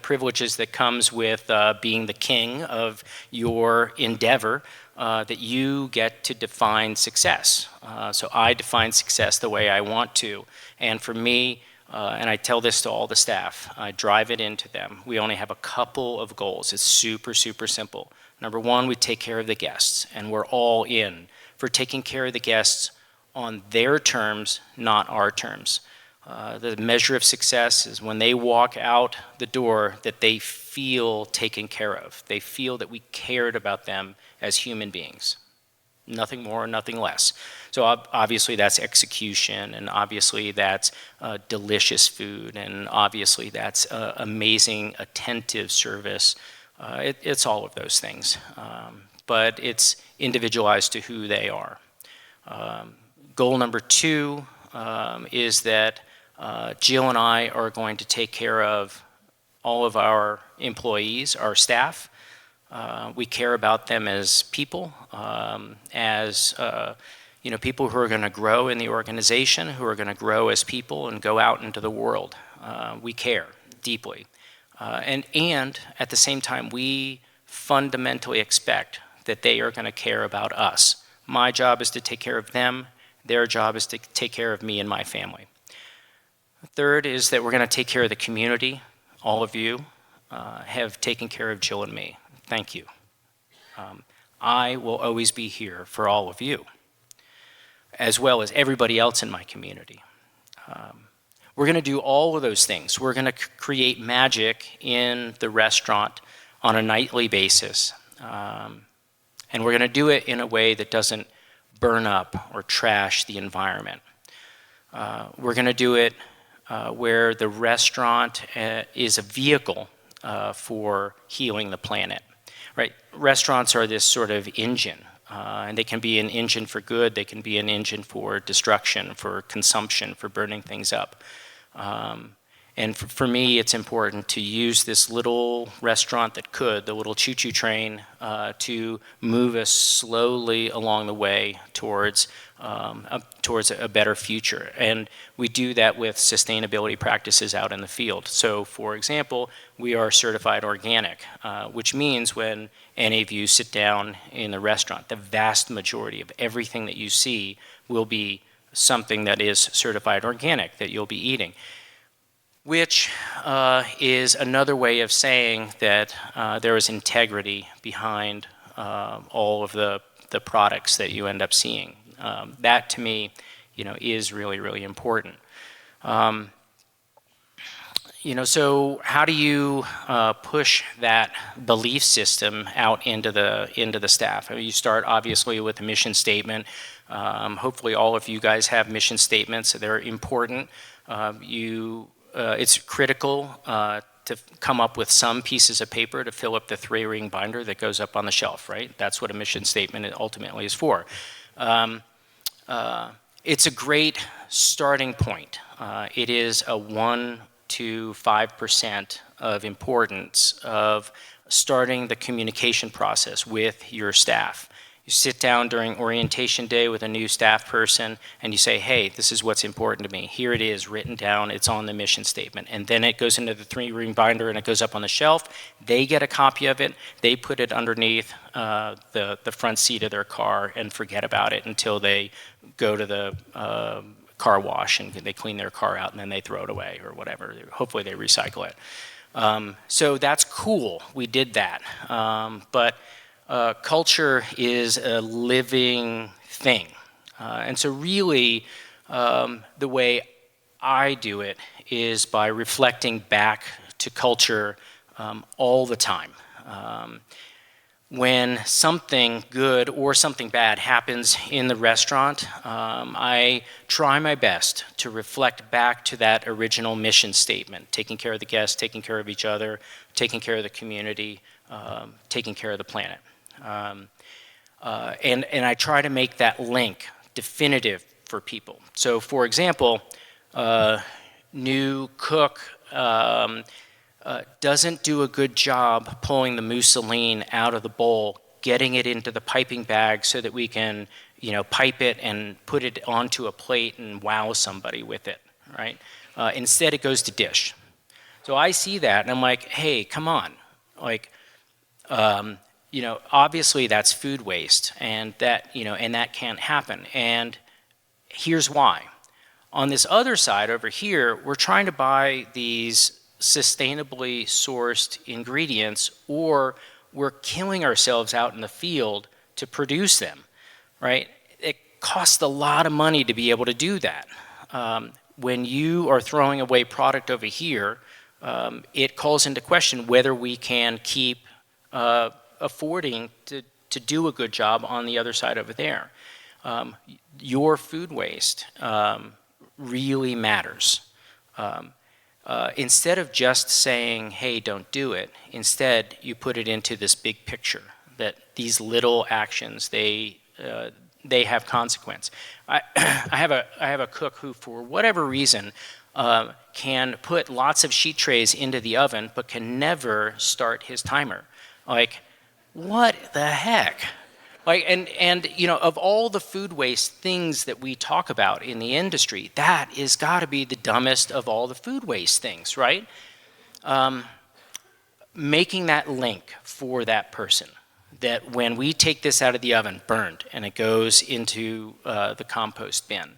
privileges that comes with being the king of your endeavor, that you get to define success. So I define success the way I want to, and for me, and I tell this to all the staff, I drive it into them. We only have a couple of goals. It's super, super simple. Number one, we take care of the guests, and we're all in for taking care of the guests on their terms, not our terms. The measure of success is when they walk out the door that they feel taken care of. They feel that we cared about them as human beings. Nothing more, nothing less. So obviously that's execution, and obviously that's delicious food, and obviously that's amazing, attentive service. It's all of those things, but it's individualized to who they are. Goal number two is that Jill and I are going to take care of all of our employees, our staff. We care about them as people, people who are going to grow in the organization, who are going to grow as people and go out into the world. We care deeply. And at the same time, we fundamentally expect that they are going to care about us. My job is to take care of them. Their job is to take care of me and my family. Third is that we're going to take care of the community. All of you have taken care of Jill and me. Thank you. I will always be here for all of you, as well as everybody else in my community. We're going to do all of those things. We're going to create magic in the restaurant on a nightly basis. And we're going to do it in a way that doesn't burn up or trash the environment. We're going to do it where the restaurant is a vehicle for healing the planet. Right? Restaurants are this sort of engine. And they can be an engine for good. They can be an engine for destruction, for consumption, for burning things up. And for me, it's important to use this little restaurant the little choo-choo train, to move us slowly along the way towards a better future. And we do that with sustainability practices out in the field. So, for example, we are certified organic, which means when any of you sit down in the restaurant, the vast majority of everything that you see will be something that is certified organic that you'll be eating, which is another way of saying that there is integrity behind all of the products that you end up seeing. That to me, is really, really important. So how do you push that belief system out into the staff? I mean, you start obviously with a mission statement. Hopefully all of you guys have mission statements. They're important. It's critical to come up with some pieces of paper to fill up the 3-ring binder that goes up on the shelf, right? That's what a mission statement ultimately is for. It's a great starting point. It is a 1 to 5% of importance of starting the communication process with your staff. You sit down during orientation day with a new staff person and you say, hey, this is what's important to me. Here it is written down. It's on the mission statement. And then it goes into the 3-ring binder and it goes up on the shelf. They get a copy of it. They put it underneath the front seat of their car and forget about it until they go to the car wash and they clean their car out and then they throw it away or whatever. Hopefully they recycle it. So that's cool. We did that. But culture is a living thing. And so really the way I do it is by reflecting back to culture all the time. when something good or something bad happens in the restaurant, I try my best to reflect back to that original mission statement, taking care of the guests, taking care of each other, taking care of the community, taking care of the planet. And I try to make that link definitive for people. So for example, new cook doesn't do a good job pulling the mousseline out of the bowl, getting it into the piping bag so that we can, pipe it and put it onto a plate and wow somebody with it, right? Instead, it goes to dish. So I see that and I'm like, hey, come on. Like, obviously that's food waste and that, and that can't happen. And here's why. On this other side over here, we're trying to buy these sustainably sourced ingredients, or we're killing ourselves out in the field to produce them, right? It costs a lot of money to be able to do that. When you are throwing away product over here, it calls into question whether we can keep affording to do a good job on the other side over there. Your food waste really matters. Instead of just saying, hey, don't do it, instead you put it into this big picture that these little actions, they have consequence. I have a cook who, for whatever reason, can put lots of sheet trays into the oven, but can never start his timer. Like, what the heck? Like, and of all the food waste things that we talk about in the industry, that is got to be the dumbest of all the food waste things, right? Making that link for that person, that when we take this out of the oven, burned, and it goes into the compost bin,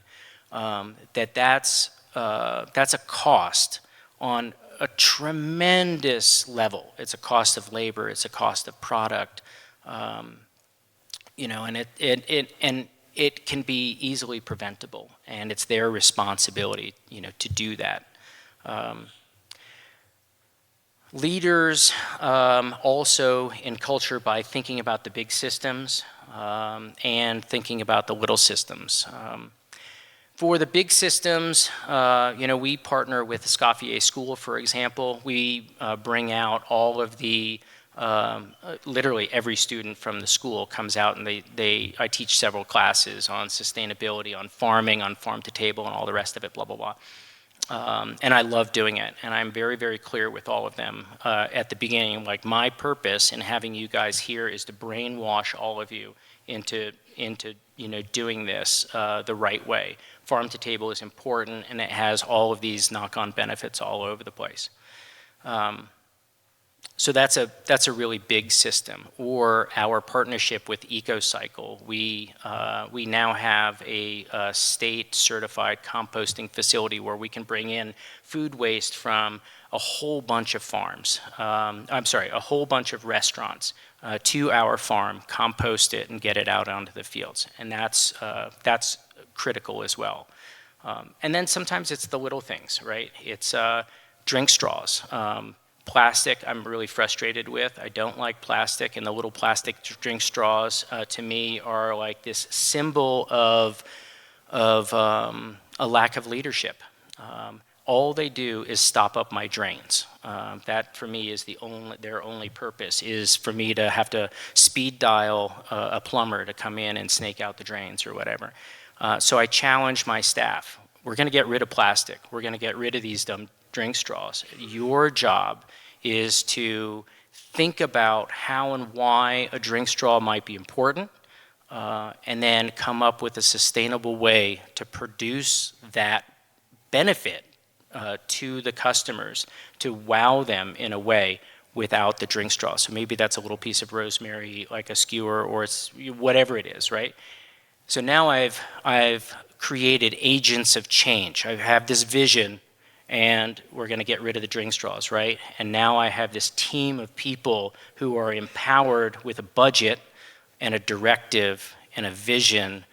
that's a cost on a tremendous level. It's a cost of labor, it's a cost of product. And it can be easily preventable, and it's their responsibility, to do that. Leaders also in culture by thinking about the big systems and thinking about the little systems. For the big systems, we partner with the Scoffier School, for example. We bring out all of the literally every student from the school comes out and I teach several classes on sustainability, on farming, on farm to table, and all the rest of it, blah, blah, blah. And I love doing it, and I'm very, very clear with all of them at the beginning. Like, my purpose in having you guys here is to brainwash all of you into doing this the right way. Farm to table is important, and it has all of these knock-on benefits all over the place. So that's a really big system. Or our partnership with EcoCycle. We now have a state-certified composting facility where we can bring in food waste from a whole bunch of farms. A whole bunch of restaurants to our farm, compost it, and get it out onto the fields. And that's critical as well. And then sometimes it's the little things, right? It's drink straws. Plastic, I'm really frustrated with. I don't like plastic, and the little plastic drink straws to me are like this symbol of a lack of leadership. All they do is stop up my drains. That for me is their only purpose is for me to have to speed dial a plumber to come in and snake out the drains or whatever. So I challenge my staff. We're going to get rid of plastic. We're going to get rid of these dumb drink straws. Your job is to think about how and why a drink straw might be important, and then come up with a sustainable way to produce that benefit to the customers, to wow them in a way without the drink straw. So maybe that's a little piece of rosemary, like a skewer, or it's whatever it is, right? So now I've created agents of change. I have this vision, and we're going to get rid of the drink straws, right? And now I have this team of people who are empowered with a budget and a directive and a vision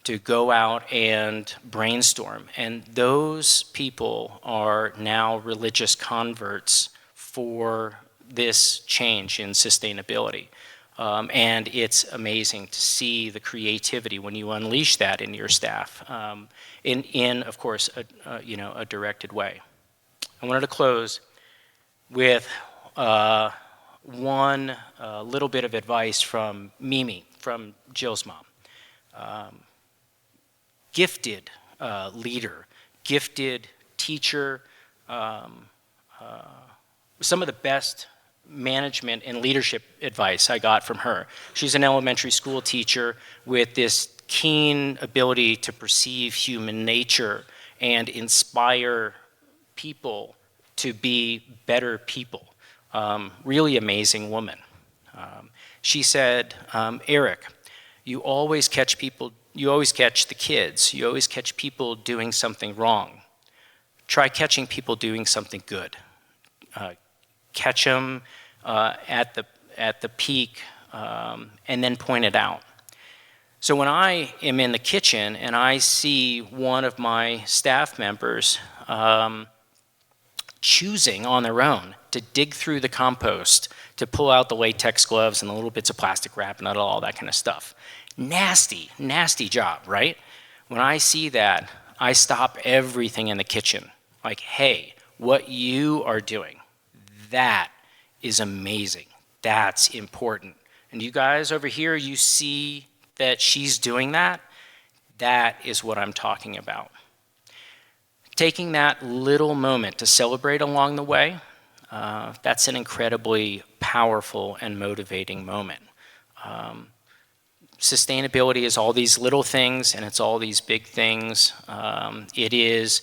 to go out and brainstorm. And those people are now religious converts for this change in sustainability. And it's amazing to see the creativity when you unleash that in your staff, in of course, a directed way. I wanted to close with one little bit of advice from Mimi, from Jill's mom. Gifted leader, gifted teacher, some of the best management and leadership advice I got from her. She's an elementary school teacher with this keen ability to perceive human nature and inspire people to be better people. Really amazing woman. She said, Eric, you always catch the kids, you always catch people doing something wrong. Try catching people doing something good. Catch them at the peak and then point it out. So when I am in the kitchen and I see one of my staff members choosing on their own to dig through the compost, to pull out the latex gloves and the little bits of plastic wrap and all that kind of stuff. Nasty, nasty job, right? When I see that, I stop everything in the kitchen. Like, hey, what you are doing, that is amazing. That's important. And you guys over here, you see that she's doing that? That is what I'm talking about. Taking that little moment to celebrate along the way, that's an incredibly powerful and motivating moment. Sustainability is all these little things and it's all these big things. It is,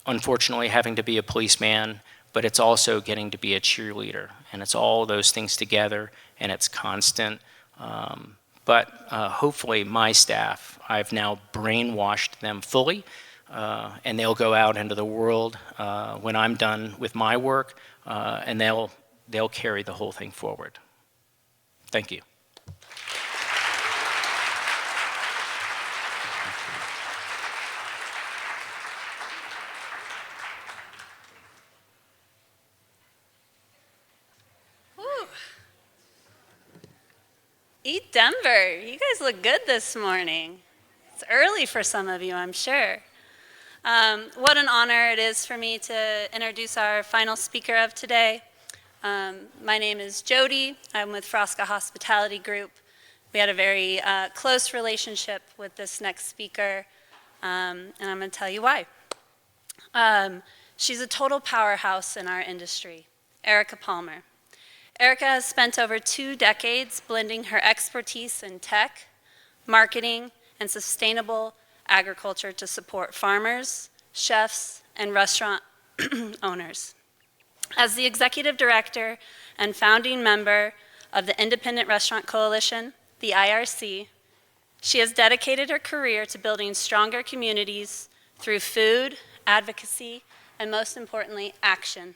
unfortunately, having to be a policeman, but it's also getting to be a cheerleader. And it's all those things together and it's constant. But hopefully my staff, I've now brainwashed them fully and they'll go out into the world when I'm done with my work and they'll carry the whole thing forward. Thank you. Eat Denver. You guys look good this morning. It's early for some of you, I'm sure. What an honor it is for me to introduce our final speaker of today. My name is Jody. I'm with Frosca Hospitality Group. We had a very close relationship with this next speaker, and I'm going to tell you why. She's a total powerhouse in our industry, Erika Polmar. Erika has spent over 2 decades blending her expertise in tech, marketing, and sustainable agriculture to support farmers, chefs, and restaurant owners. As the executive director and founding member of the Independent Restaurant Coalition, the IRC, she has dedicated her career to building stronger communities through food, advocacy, and most importantly, action.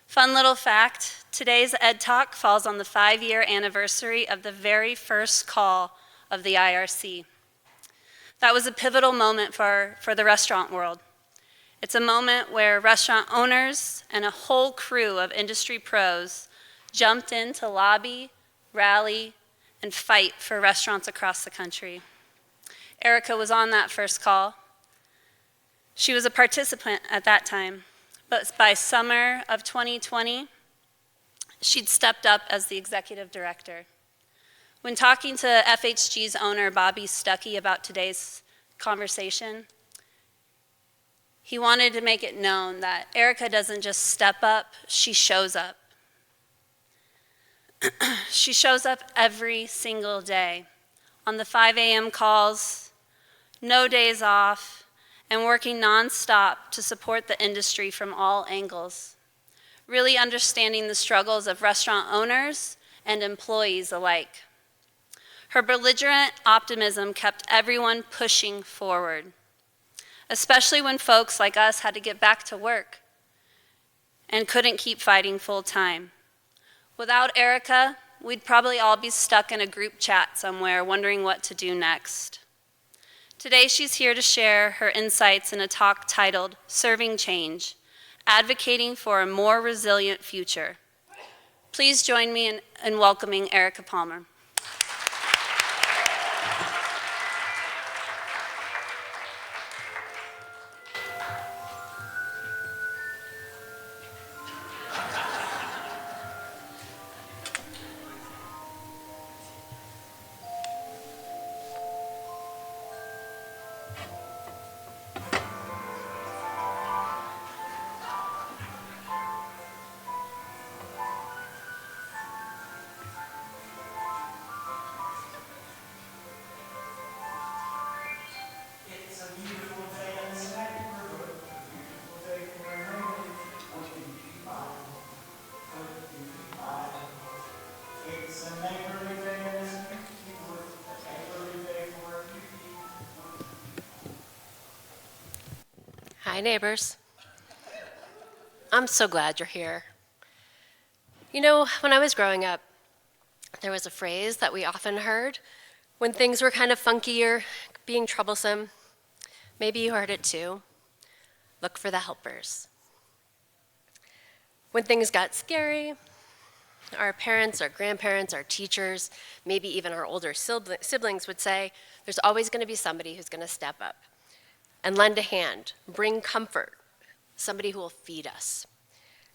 Fun little fact, today's Ed Talk falls on the 5-year anniversary of the very first call of the IRC. That was a pivotal moment for the restaurant world. It's a moment where restaurant owners and a whole crew of industry pros jumped in to lobby, rally, and fight for restaurants across the country. Erika was on that first call. She was a participant at that time. But by summer of 2020, she'd stepped up as the executive director. When talking to FHG's owner, Bobby Stuckey, about today's conversation, he wanted to make it known that Erika doesn't just step up, she shows up. She shows up every single day on the 5 a.m. calls, no days off, and working nonstop to support the industry from all angles, really understanding the struggles of restaurant owners and employees alike. Her belligerent optimism kept everyone pushing forward, especially when folks like us had to get back to work and couldn't keep fighting full time. Without Erika, we'd probably all be stuck in a group chat somewhere wondering what to do next. Today, she's here to share her insights in a talk titled Serving Change, Advocating for a More Resilient Future. Please join me in welcoming Erika Polmar. Hi, neighbors. I'm so glad you're here. You know, when I was growing up, there was a phrase that we often heard when things were kind of funky or being troublesome. Maybe you heard it too. Look for the helpers. When things got scary, our parents, our grandparents, our teachers, maybe even our older siblings would say, there's always going to be somebody who's going to step up and lend a hand, bring comfort, somebody who will feed us.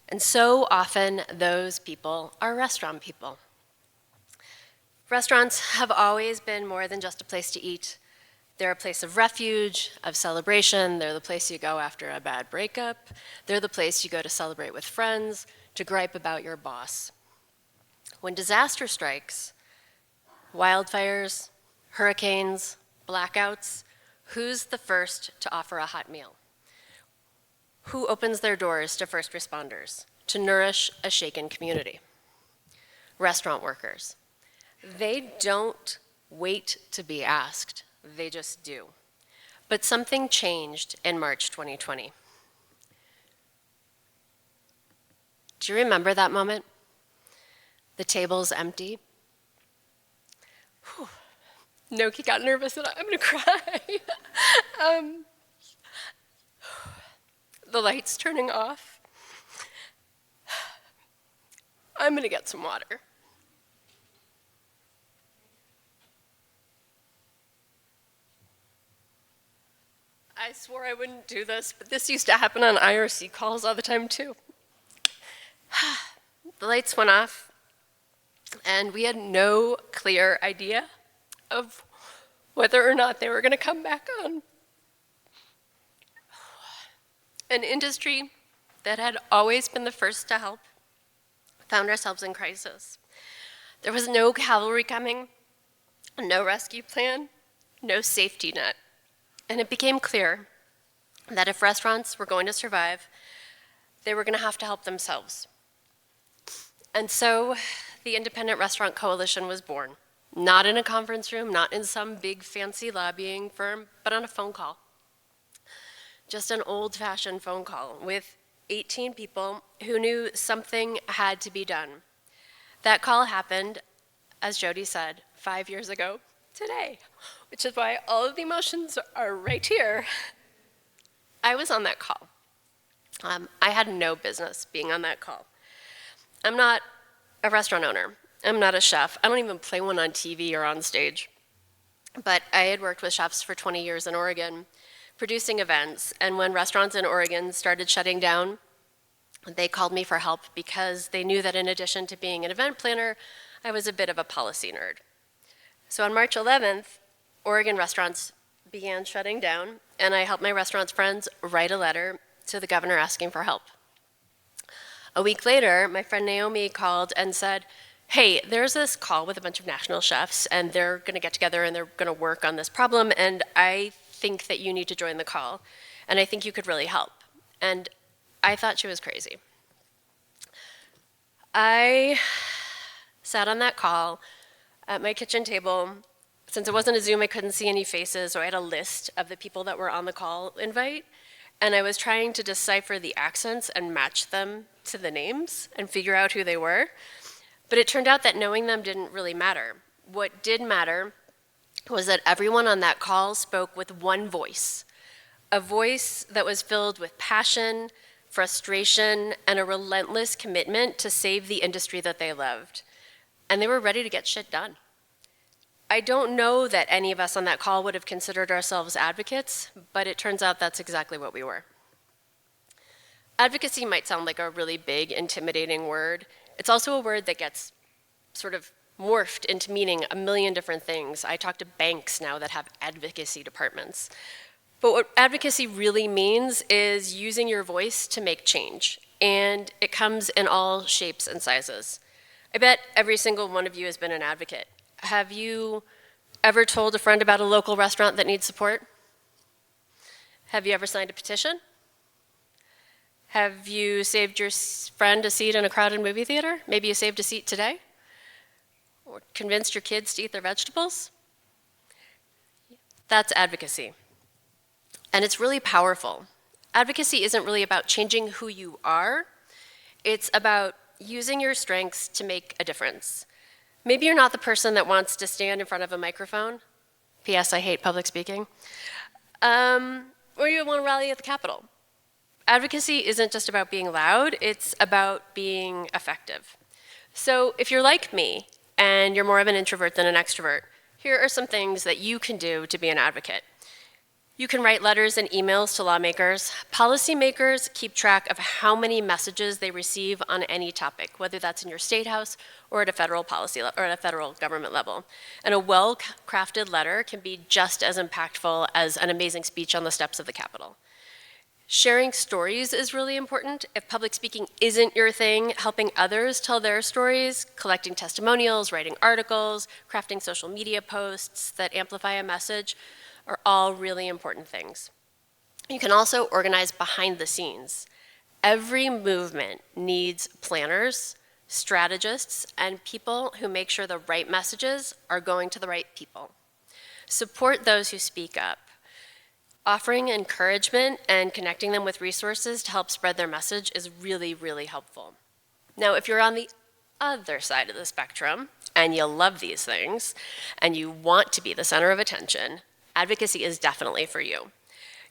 And so often, those people are restaurant people. Restaurants have always been more than just a place to eat. They're a place of refuge, of celebration. They're the place you go after a bad breakup. They're the place you go to celebrate with friends, to gripe about your boss. When disaster strikes, wildfires, hurricanes, blackouts, who's the first to offer a hot meal? Who opens their doors to first responders to nourish a shaken community? Restaurant workers. They don't wait to be asked, they just do. But something changed in March 2020. Do you remember that moment? The table's empty. Whew. Nokkie got nervous and I'm gonna cry. The light's turning off. I'm gonna get some water. I swore I wouldn't do this, but this used to happen on IRC calls all the time too. The lights went off, and we had no clear idea of whether or not they were gonna come back on. An industry that had always been the first to help found ourselves in crisis. There was no cavalry coming, no rescue plan, no safety net. And it became clear that if restaurants were going to survive, they were going to have to help themselves. And so the Independent Restaurant Coalition was born, not in a conference room, not in some big fancy lobbying firm, but on a phone call. Just an old-fashioned phone call with 18 people who knew something had to be done. That call happened, as Jody said, 5 years ago today, which is why all of the emotions are right here. I was on that call. I had no business being on that call. I'm not a restaurant owner. I'm not a chef. I don't even play one on TV or on stage. But I had worked with chefs for 20 years in Oregon, producing events, and when restaurants in Oregon started shutting down, they called me for help because they knew that in addition to being an event planner, I was a bit of a policy nerd. So on March 11th, Oregon restaurants began shutting down, and I helped my restaurants friends write a letter to the governor asking for help. A week later, my friend Naomi called and said, hey, there's this call with a bunch of national chefs, and they're gonna get together and they're gonna work on this problem, and I think that you need to join the call, and I think you could really help. And I thought she was crazy. I sat on that call at my kitchen table. Since it wasn't a Zoom, I couldn't see any faces, so I had a list of the people that were on the call invite, and I was trying to decipher the accents and match them to the names and figure out who they were. But it turned out that knowing them didn't really matter. What did matter was that everyone on that call spoke with one voice, a voice that was filled with passion, frustration, and a relentless commitment to save the industry that they loved. And they were ready to get shit done. I don't know that any of us on that call would have considered ourselves advocates, but it turns out that's exactly what we were. Advocacy might sound like a really big, intimidating word. It's also a word that gets sort of morphed into meaning a million different things. I talk to banks now that have advocacy departments. But what advocacy really means is using your voice to make change, and it comes in all shapes and sizes. I bet every single one of you has been an advocate. Have you ever told a friend about a local restaurant that needs support? Have you ever signed a petition? Have you saved your friend a seat in a crowded movie theater? Maybe you saved a seat today? Or convinced your kids to eat their vegetables? That's advocacy. And it's really powerful. Advocacy isn't really about changing who you are. It's about using your strengths to make a difference. Maybe you're not the person that wants to stand in front of a microphone. P.S. I hate public speaking. Or you want to rally at the Capitol. Advocacy isn't just about being loud, it's about being effective. So if you're like me, and you're more of an introvert than an extrovert, here are some things that you can do to be an advocate. You can write letters and emails to lawmakers. Policymakers keep track of how many messages they receive on any topic, whether that's in your state house or at a federal policy or at a federal government level. And a well-crafted letter can be just as impactful as an amazing speech on the steps of the Capitol. Sharing stories is really important. If public speaking isn't your thing, helping others tell their stories, collecting testimonials, writing articles, crafting social media posts that amplify a message are all really important things. You can also organize behind the scenes. Every movement needs planners, strategists, and people who make sure the right messages are going to the right people. Support those who speak up. Offering encouragement and connecting them with resources to help spread their message is really, really helpful. Now, if you're on the other side of the spectrum and you love these things and you want to be the center of attention, advocacy is definitely for you.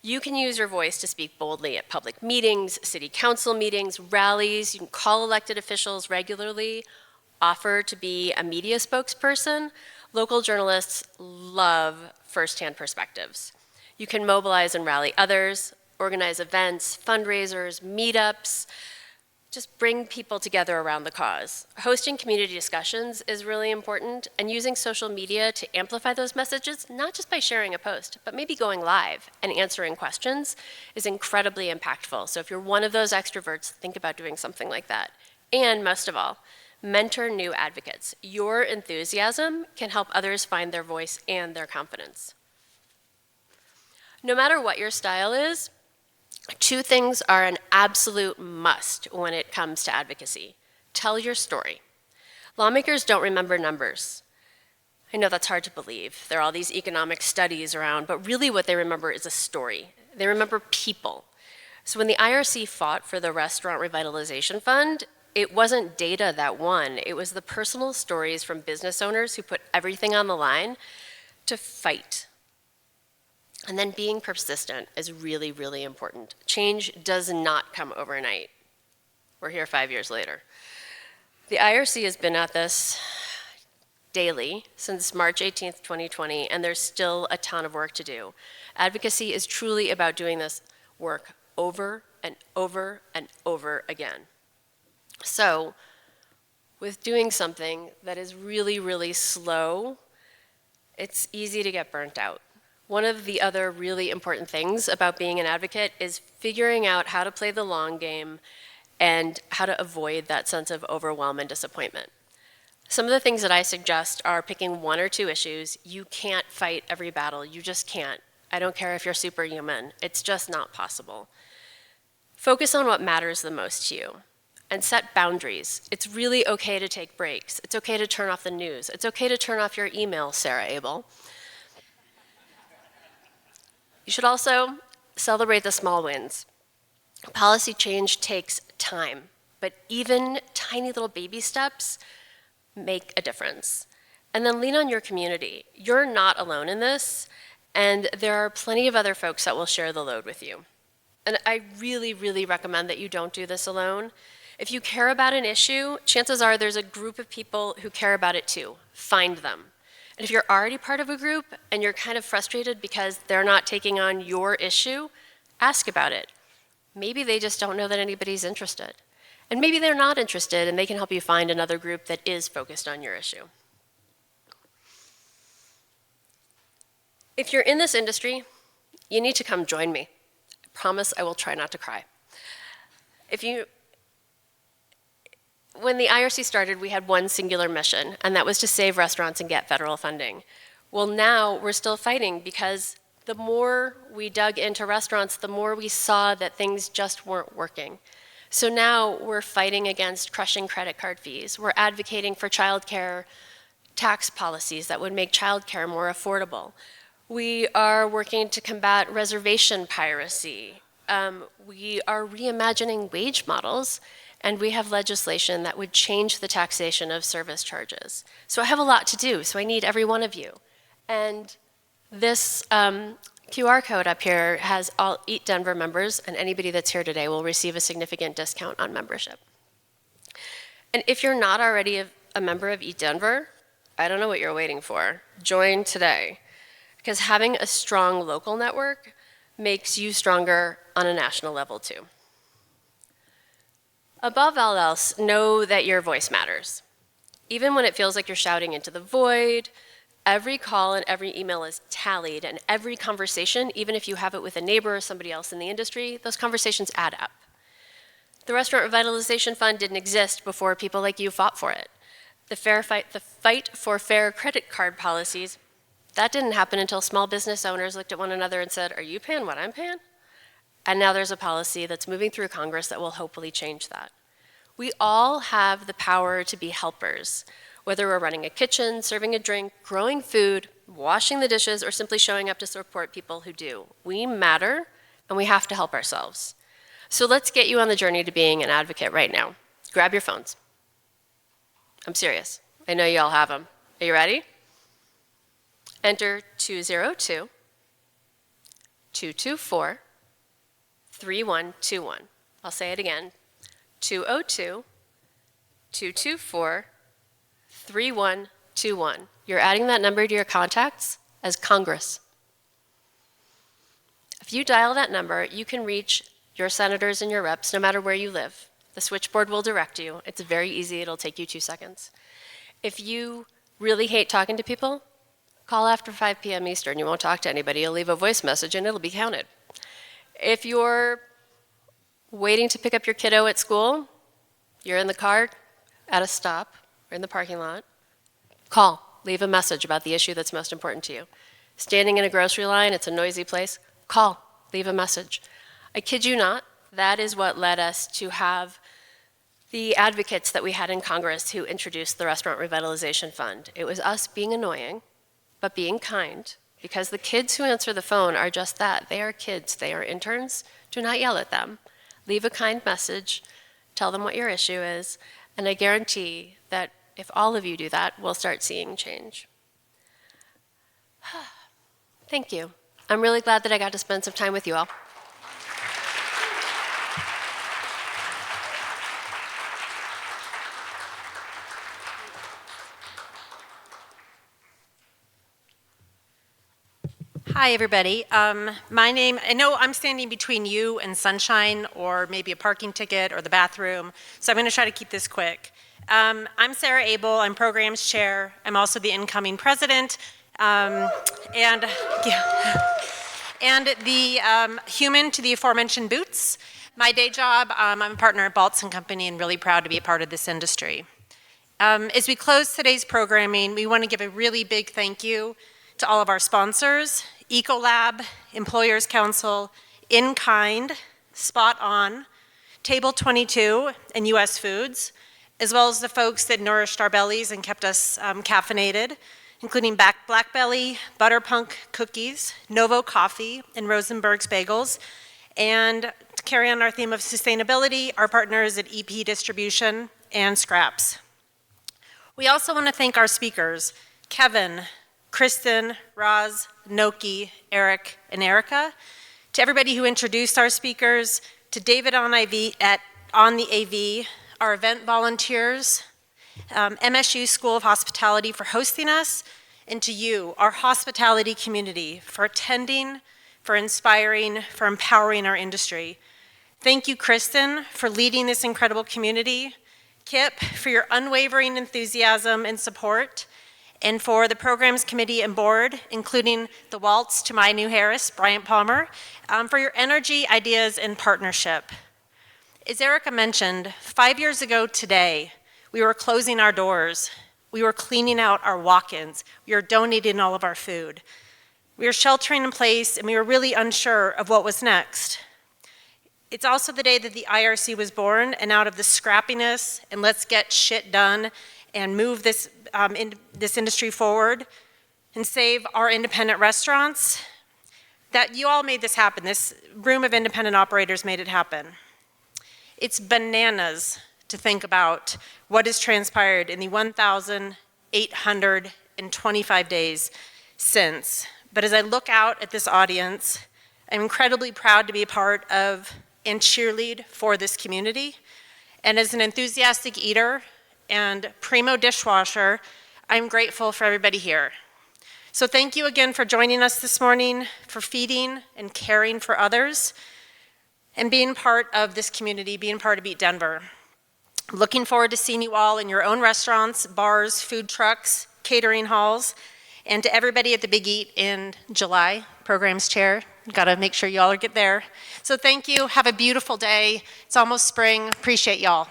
You can use your voice to speak boldly at public meetings, city council meetings, rallies. You can call elected officials regularly, offer to be a media spokesperson. Local journalists love firsthand perspectives. You can mobilize and rally others, organize events, fundraisers, meetups, just bring people together around the cause. Hosting community discussions is really important, and using social media to amplify those messages, not just by sharing a post, but maybe going live and answering questions, is incredibly impactful. So if you're one of those extroverts, think about doing something like that. And most of all, mentor new advocates. Your enthusiasm can help others find their voice and their confidence. No matter what your style is, two things are an absolute must when it comes to advocacy. Tell your story. Lawmakers don't remember numbers. I know that's hard to believe. There are all these economic studies around, but really what they remember is a story. They remember people. So when the IRC fought for the Restaurant Revitalization Fund, it wasn't data that won. It was the personal stories from business owners who put everything on the line to fight. And then being persistent is really, really important. Change does not come overnight. We're here 5 years later. The IRC has been at this daily since March 18th, 2020, and there's still a ton of work to do. Advocacy is truly about doing this work over and over and over again. So, with doing something that is really, really slow, it's easy to get burnt out. One of the other really important things about being an advocate is figuring out how to play the long game and how to avoid that sense of overwhelm and disappointment. Some of the things that I suggest are picking one or two issues. You can't fight every battle. You just can't. I don't care if you're superhuman. It's just not possible. Focus on what matters the most to you and set boundaries. It's really okay to take breaks. It's okay to turn off the news. It's okay to turn off your email, Sarah Abel. You should also celebrate the small wins. Policy change takes time, but even tiny little baby steps make a difference. And then lean on your community. You're not alone in this, and there are plenty of other folks that will share the load with you. And I really, really recommend that you don't do this alone. If you care about an issue, chances are there's a group of people who care about it too. Find them. And if you're already part of a group and you're kind of frustrated because they're not taking on your issue, ask about it. Maybe they just don't know that anybody's interested. And maybe they're not interested and they can help you find another group that is focused on your issue. If you're in this industry, you need to come join me. I promise I will try not to cry. When the IRC started, we had one singular mission, and that was to save restaurants and get federal funding. Well, now we're still fighting because the more we dug into restaurants, the more we saw that things just weren't working. So now we're fighting against crushing credit card fees. We're advocating for childcare tax policies that would make childcare more affordable. We are working to combat reservation piracy. We are reimagining wage models, and we have legislation that would change the taxation of service charges. So I have a lot to do, so I need every one of you. And this QR code up here has all Eat Denver members, and anybody that's here today will receive a significant discount on membership. And if you're not already a member of Eat Denver, I don't know what you're waiting for. Join today, because having a strong local network makes you stronger on a national level too. Above all else, know that your voice matters. Even when it feels like you're shouting into the void, every call and every email is tallied, and every conversation, even if you have it with a neighbor or somebody else in the industry, those conversations add up. The Restaurant Revitalization Fund didn't exist before people like you fought for it. The fight for fair credit card policies, that didn't happen until small business owners looked at one another and said, "Are you paying what I'm paying?" And now there's a policy that's moving through Congress that will hopefully change that. We all have the power to be helpers, whether we're running a kitchen, serving a drink, growing food, washing the dishes, or simply showing up to support people who do. We matter, and we have to help ourselves. So let's get you on the journey to being an advocate right now. Grab your phones. I'm serious. I know you all have them. Are you ready? Enter 202-224-3121. I'll say it again. 202-224-3121. You're adding that number to your contacts as Congress. If you dial that number, you can reach your senators and your reps no matter where you live. The switchboard will direct you. It's very easy. It'll take you 2 seconds. If you really hate talking to people, call after 5 p.m. Eastern. You won't talk to anybody. You'll leave a voice message and it'll be counted. If you're waiting to pick up your kiddo at school, you're in the car at a stop or in the parking lot, call. Leave a message about the issue that's most important to you. Standing in a grocery line, it's a noisy place, call. Leave a message. I kid you not, that is what led us to have the advocates that we had in Congress who introduced the Restaurant Revitalization Fund. It was us being annoying, but being kind, because the kids who answer the phone are just that. They are kids. They are interns. Do not yell at them. Leave a kind message. Tell them what your issue is. And I guarantee that if all of you do that, we'll start seeing change. Thank you. I'm really glad that I got to spend some time with you all. Hi, everybody. My name, I know I'm standing between you and sunshine or maybe a parking ticket or the bathroom, so I'm going to try to keep this quick. I'm Sarah Abel. I'm programs chair. I'm also the incoming president and the human to the aforementioned boots. My day job, I'm a partner at Baltz & Company and really proud to be a part of this industry. As we close today's programming, we want to give a really big thank you to all of our sponsors, Ecolab, Employers Council, In Kind, Spot On, Table 22, and US Foods, as well as the folks that nourished our bellies and kept us caffeinated, including Blackbelly, Butterpunk cookies, Novo coffee, and Rosenbergs bagels. And to carry on our theme of sustainability, our partners at EP Distribution and Scraps. We also want to thank our speakers, Kevin, Christin, Roz, Nokkie, Eric, and Erika. To everybody who introduced our speakers, to David on the AV, our event volunteers, MSU School of Hospitality for hosting us, and to you, our hospitality community, for attending, for inspiring, for empowering our industry. Thank you, Christin, for leading this incredible community, Kip, for your unwavering enthusiasm and support, and for the programs committee and board, including the waltz to my new Harris, Bryant Polmar, for your energy, ideas, and partnership. As Erika mentioned, 5 years ago today, we were closing our doors. We were cleaning out our walk-ins. We were donating all of our food. We were sheltering in place, and we were really unsure of what was next. It's also the day that the IRC was born, and out of the scrappiness and let's get shit done and move this industry forward and save our independent restaurants, that you all made this happen. This room of independent operators made it happen. It's bananas to think about what has transpired in the 1,825 days since. But as I look out at this audience, I'm incredibly proud to be a part of and cheerlead for this community. And as an enthusiastic eater and primo dishwasher, I'm grateful for everybody here. So thank you again for joining us this morning, for feeding and caring for others, and being part of this community, being part of Eat Denver. Looking forward to seeing you all in your own restaurants, bars, food trucks, catering halls, and to everybody at the Big Eat in July, programs chair. Got to make sure you all get there. So thank you. Have a beautiful day. It's almost spring. Appreciate y'all.